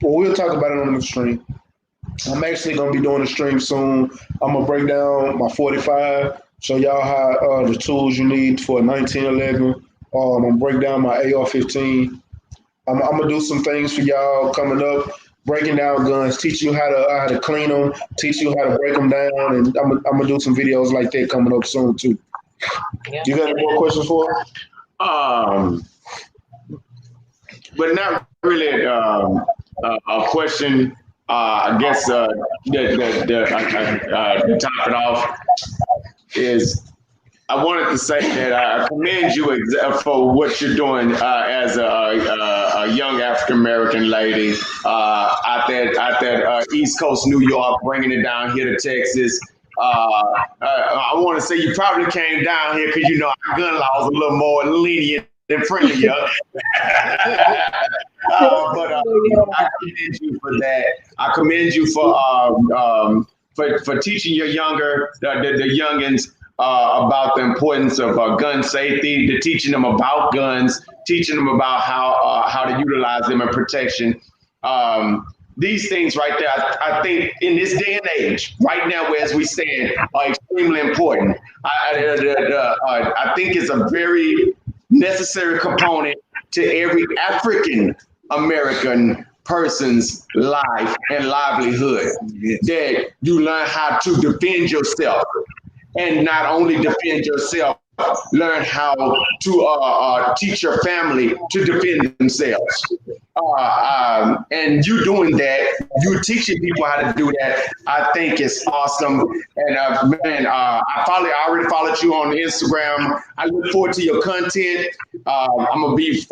we'll talk about it on the stream. I'm actually going to be doing a stream soon. I'm going to break down my 45, show y'all how the tools you need for a 1911. I'm going to break down my AR-15. I'm going to do some things for y'all coming up, breaking down guns, teach you how to clean them, teach you how to break them down, and I'm going to do some videos like that coming up soon, too. You got any more questions for us? But not really a question. I guess to top it off is I wanted to say that I commend you for what you're doing as a young African American lady out there East Coast New York, bringing it down here to Texas. I want to say you probably came down here because our gun law is a little more lenient than friendlier. But I commend you for that. I commend you for teaching your the youngins about the importance of gun safety, to teaching them about guns, teaching them about how to utilize them in protection. These things right there, I think in this day and age, right now as we stand, are extremely important. I think it's a very necessary component to every African American person's life and livelihood, that you learn how to defend yourself, and not only defend yourself, learn how to teach your family to defend themselves. And you doing that, you teaching people how to do that, I think it's awesome. And man, I already followed you on Instagram. I look forward to your content. I'm gonna be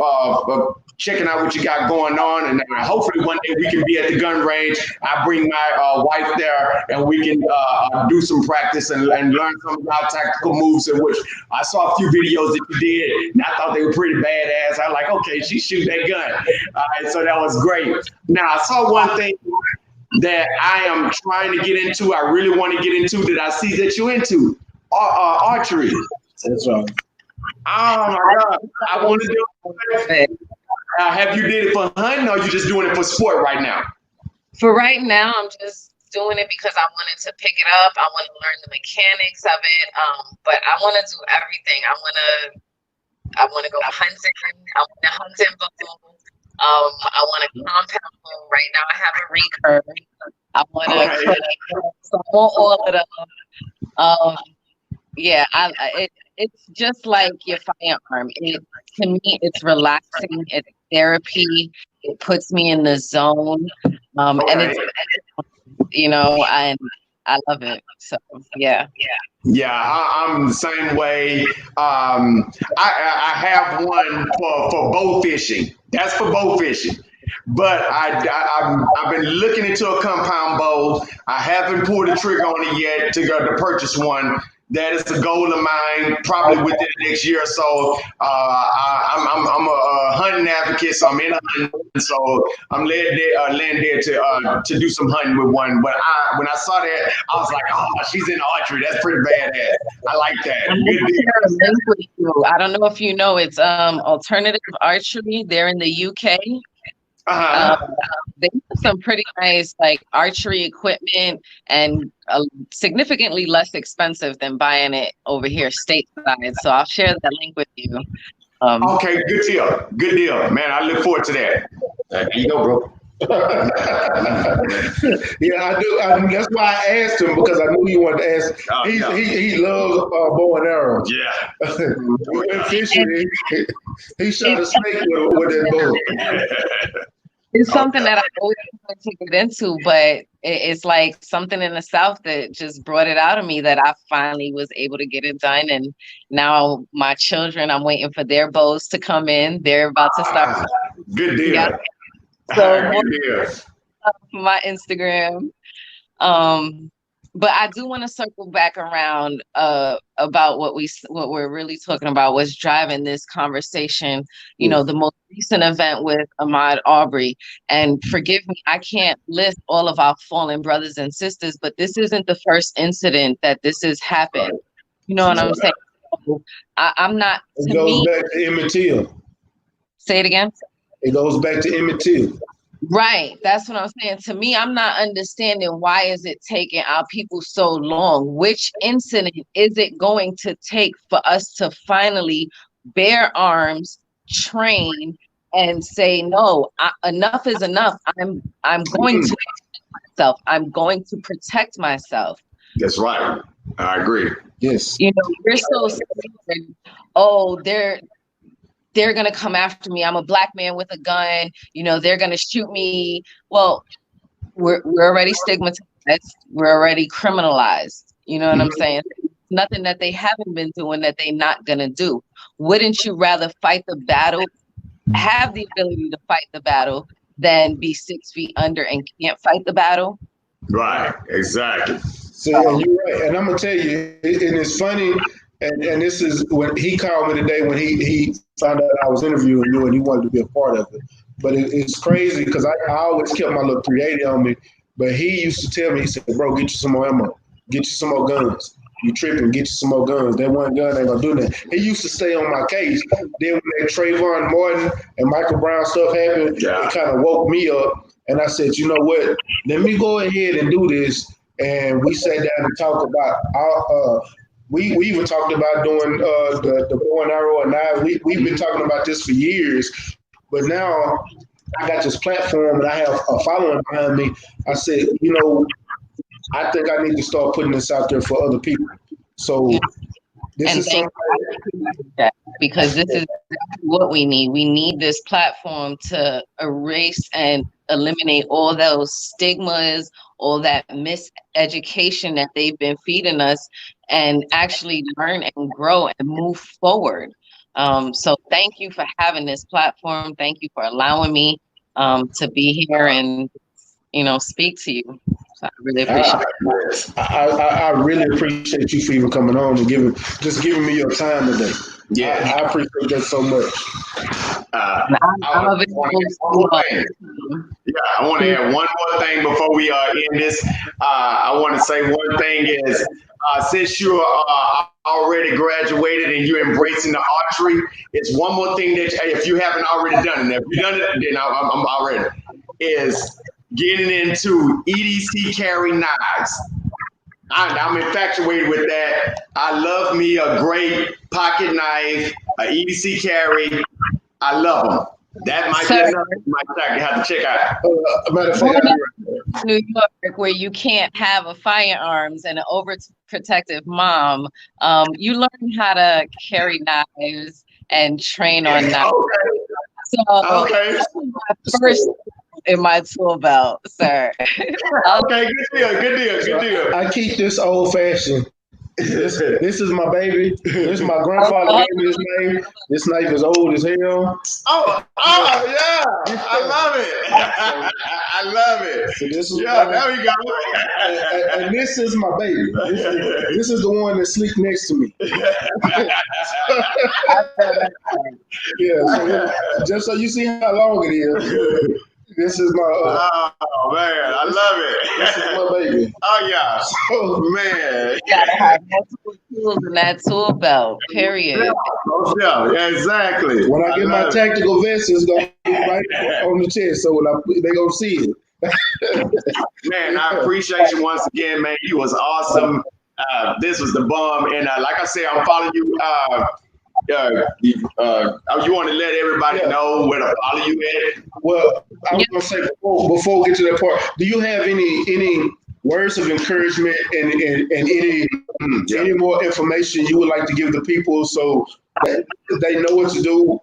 checking out what you got going on, and hopefully one day we can be at the gun range. I bring my wife there, and we can do some practice and learn some of our tactical moves, in which I saw a few videos that you did, and I thought they were pretty badass. I was like, okay, she shoot that gun. So that was great. Now, I saw one thing that I am trying to get into, I really want to get into, that I see that you're into, archery. That's right. Oh my God, I want to do it. Have you did it for hunting, or are you just doing it for sport right now? For right now, I'm just doing it because I wanted to pick it up. I want to learn the mechanics of it. But I want to do everything. I want to go hunting. I want to hunt in bow. I want a compound bow. Right now, I have a recurve. I want to so I want all of them. Yeah, it's just like your firearm. To me, it's relaxing. It's therapy. It puts me in the zone. And it's, and I love it. So yeah. Yeah, I'm the same way. I have one for bow fishing. That's for bow fishing. But I've been looking into a compound bow. I haven't pulled the trigger on it yet to purchase one. That is the goal of mine, probably within the next year or so. I'm a hunting advocate, so I'm in hunting. So I'm led there to do some hunting with one. But when I saw that, I was like, oh, she's in archery. That's pretty badass. I like that. Good deal. I don't know if you know, it's Alternative Archery. They're in the UK. They have some pretty nice archery equipment, and significantly less expensive than buying it over here stateside. So I'll share that link with you. Okay, good deal, man. I look forward to that. There you go, bro. Yeah, I do. That's why I asked him, because I knew you wanted to ask. He loves bow and arrow. Yeah. We went fishing. He shot a snake with that bow. It's something that I always wanted to get into, but it's like something in the South that just brought it out of me, that I finally was able to get it done. And now my children, I'm waiting for their bows to come in. They're about to start. Good deal. Yeah. So my Instagram. But I do want to circle back around about what we're really talking about, what's driving this conversation. The most recent event with Ahmaud Arbery. And forgive me, I can't list all of our fallen brothers and sisters, but this isn't the first incident that this has happened. You know what I'm saying? I'm not. It goes back to Emmett Till. Say it again. It goes back to Emmett Till. Right. That's what I'm saying. To me, I'm not understanding, why is it taking our people so long? Which incident is it going to take for us to finally bear arms, train, and say, no, enough is enough. I'm going to protect myself. I'm going to protect myself. That's right. I agree. Yes. We're so scared. Oh, they're going to come after me. I'm a black man with a gun. They're going to shoot me. Well, we're already stigmatized. We're already criminalized. You know what I'm saying? Nothing that they haven't been doing that they're not going to do. Wouldn't you rather fight the battle, have the ability to fight the battle, than be 6 feet under and can't fight the battle? Right. Exactly. So yeah, you're right. And I'm gonna tell you, and it's funny. And this is when he called me today when he found out I was interviewing you and he wanted to be a part of it. But it's crazy because I always kept my little 380 on me. But he used to tell me, he said, "Bro, get you some more ammo, get you some more guns. You tripping? Get you some more guns. That one gun ain't gonna do nothing." He used to stay on my case. Then when that Trayvon Martin and Michael Brown stuff happened, it kind of woke me up. And I said, you know what? Let me go ahead and do this. And we sat down and talked about our. We even talked about doing the bow and arrow and knives. We've been talking about this for years, but now I got this platform and I have a following behind me. I said, you know, I think I need to start putting this out there for other people. So this and is something because this is what we need. We need this platform to erase and eliminate all those stigmas, all that miseducation that they've been feeding us, and actually learn and grow and move forward. So thank you for having this platform. Thank you for allowing me to be here and speak to you. So I really appreciate it. I really appreciate you for even coming on and giving me your time today. Yeah, I appreciate that so much. I want to add one more thing before we end this. I want to say one thing is since you are already graduated and you're embracing the archery, it's one more thing that if you haven't already done it, if you've done it, then I'm already is getting into EDC carry knives. I'm infatuated with that. I love me a great pocket knife, a EDC carry. I love them. That might be another you have to check out. Matter of fact, New York, where you can't have a firearms and an overprotective mom, you learn how to carry knives and train on knives. Okay. So my first in my tool belt, sir. Okay, good deal. I keep this old fashioned. This is my baby. This is my grandfather gave me this knife. This knife is old as hell. Oh yeah. I love it. I love it. So this is there we go. And this is my baby. This is the one that sleeps next to me. Just so you see how long it is. This is my. Oh man, I love it. This is my baby. Oh yeah. So You man, gotta have multiple tools in that tool belt. Period. Yeah, exactly. When I get my tactical vest, it's gonna be right on the chest, so they gonna see it. Man, I appreciate you once again, man. You was awesome. This was the bomb, and like I said, I'm following you. You want to let everybody know where to follow you at? Well, I was gonna say before we get to that part, do you have any words of encouragement and any more information you would like to give the people so that they know what to do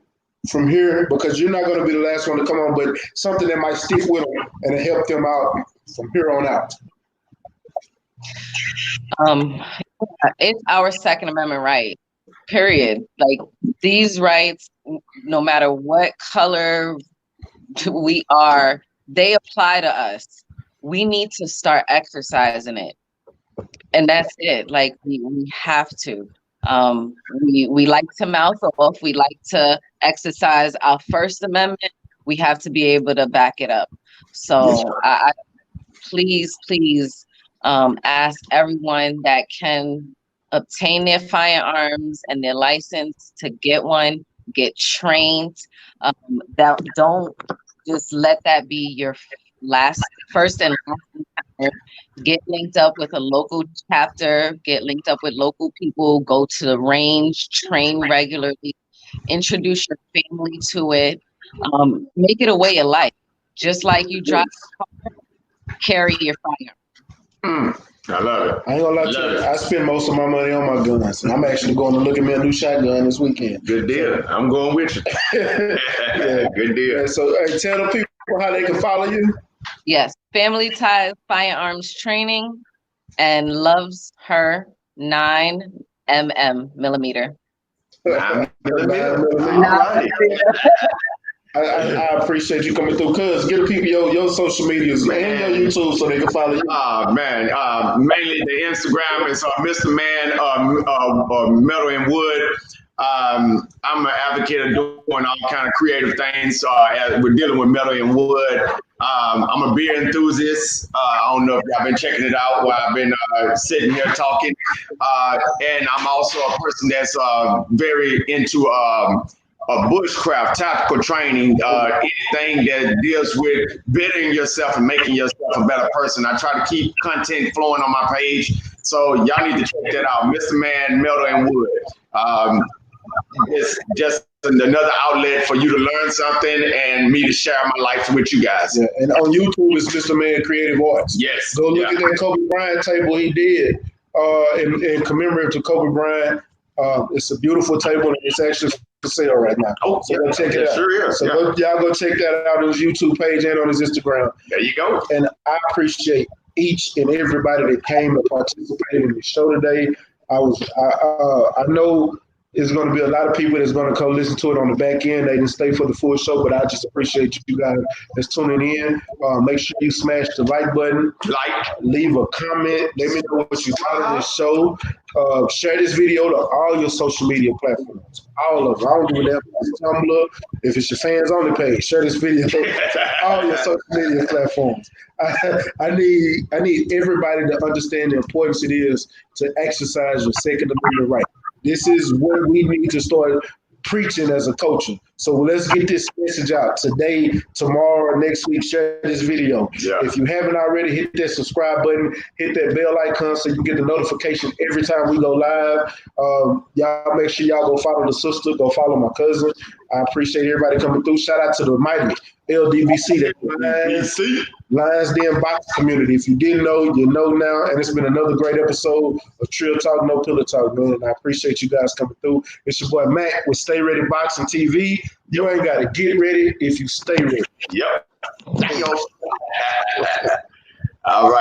from here? Because you're not going to be the last one to come on, but something that might stick with them and help them out from here on out. It's our Second Amendment right. Period. Like these rights, no matter what color we are, they apply to us. We need to start exercising it. And that's it. Like we have to. We like to mouth off. We like to exercise our First Amendment. We have to be able to back it up. So I please ask everyone that can obtain their firearms and their license to get one, get trained. Don't just let that be your first and last encounter. Get linked up with a local chapter, get linked up with local people, go to the range, train regularly, introduce your family to it, make it a way of life. Just like you drive a car, carry your firearm. I love it. I ain't gonna lie to you. I spend most of my money on my guns. I'm actually going to look at me a new shotgun this weekend. Good deal. I'm going with you. Good deal. Yeah, so tell the people how they can follow you. Yes, Family Ties Firearms Training and loves her 9mm millimeter. 9mm. I appreciate you coming through. Cuz get the people your social medias and your YouTube so they can follow you. Man, mainly the Instagram is Mr. Man Metal and Wood. I'm an advocate of doing all kind of creative things. As we're dealing with metal and wood. I'm a beer enthusiast. I don't know if y'all been checking it out while I've been sitting here talking. And I'm also a person that's very into bushcraft, tactical training, anything that deals with bettering yourself and making yourself a better person. I try to keep content flowing on my page. So y'all need to check that out. Mr. Man, Metal and Wood. It's just another outlet for you to learn something and me to share my life with you guys. Yeah, and on YouTube, it's Mr. Man Creative Arts. Yes. Go look at that Kobe Bryant table he did in commemorative to Kobe Bryant. It's a beautiful table, and it's actually for sale right now. Oh, so go check it out. Sure is. So y'all go check that out on his YouTube page and on his Instagram. There you go. And I appreciate each and everybody that came and participated in the show today. I know there's going to be a lot of people that's going to come listen to it on the back end. They didn't stay for the full show, but I just appreciate you guys that's tuning in. Make sure you smash the like button, leave a comment. Let me know what you thought of this show. Share this video to all your social media platforms, all of them. I don't give a damn if it's Tumblr, if it's your fans only page. Share this video to all your social media platforms. I need everybody to understand the importance it is to exercise your Second Amendment right. This is what we need to start preaching as a culture. So let's get this message out today, tomorrow, next week. Share this video. Yeah. If you haven't already, hit that subscribe button, hit that bell icon so you can get the notification every time we go live. Y'all make sure y'all go follow the sister, go follow my cousin. I appreciate everybody coming through. Shout out to the mighty LDBC, that Lions Den Box community. If you didn't know, you know now. And it's been another great episode of Trill Talk, No Pillow Talk, man. And I appreciate you guys coming through. It's your boy Mac with StayReadyBoxingTV. You ain't got to get ready if you stay ready. Yep. All right.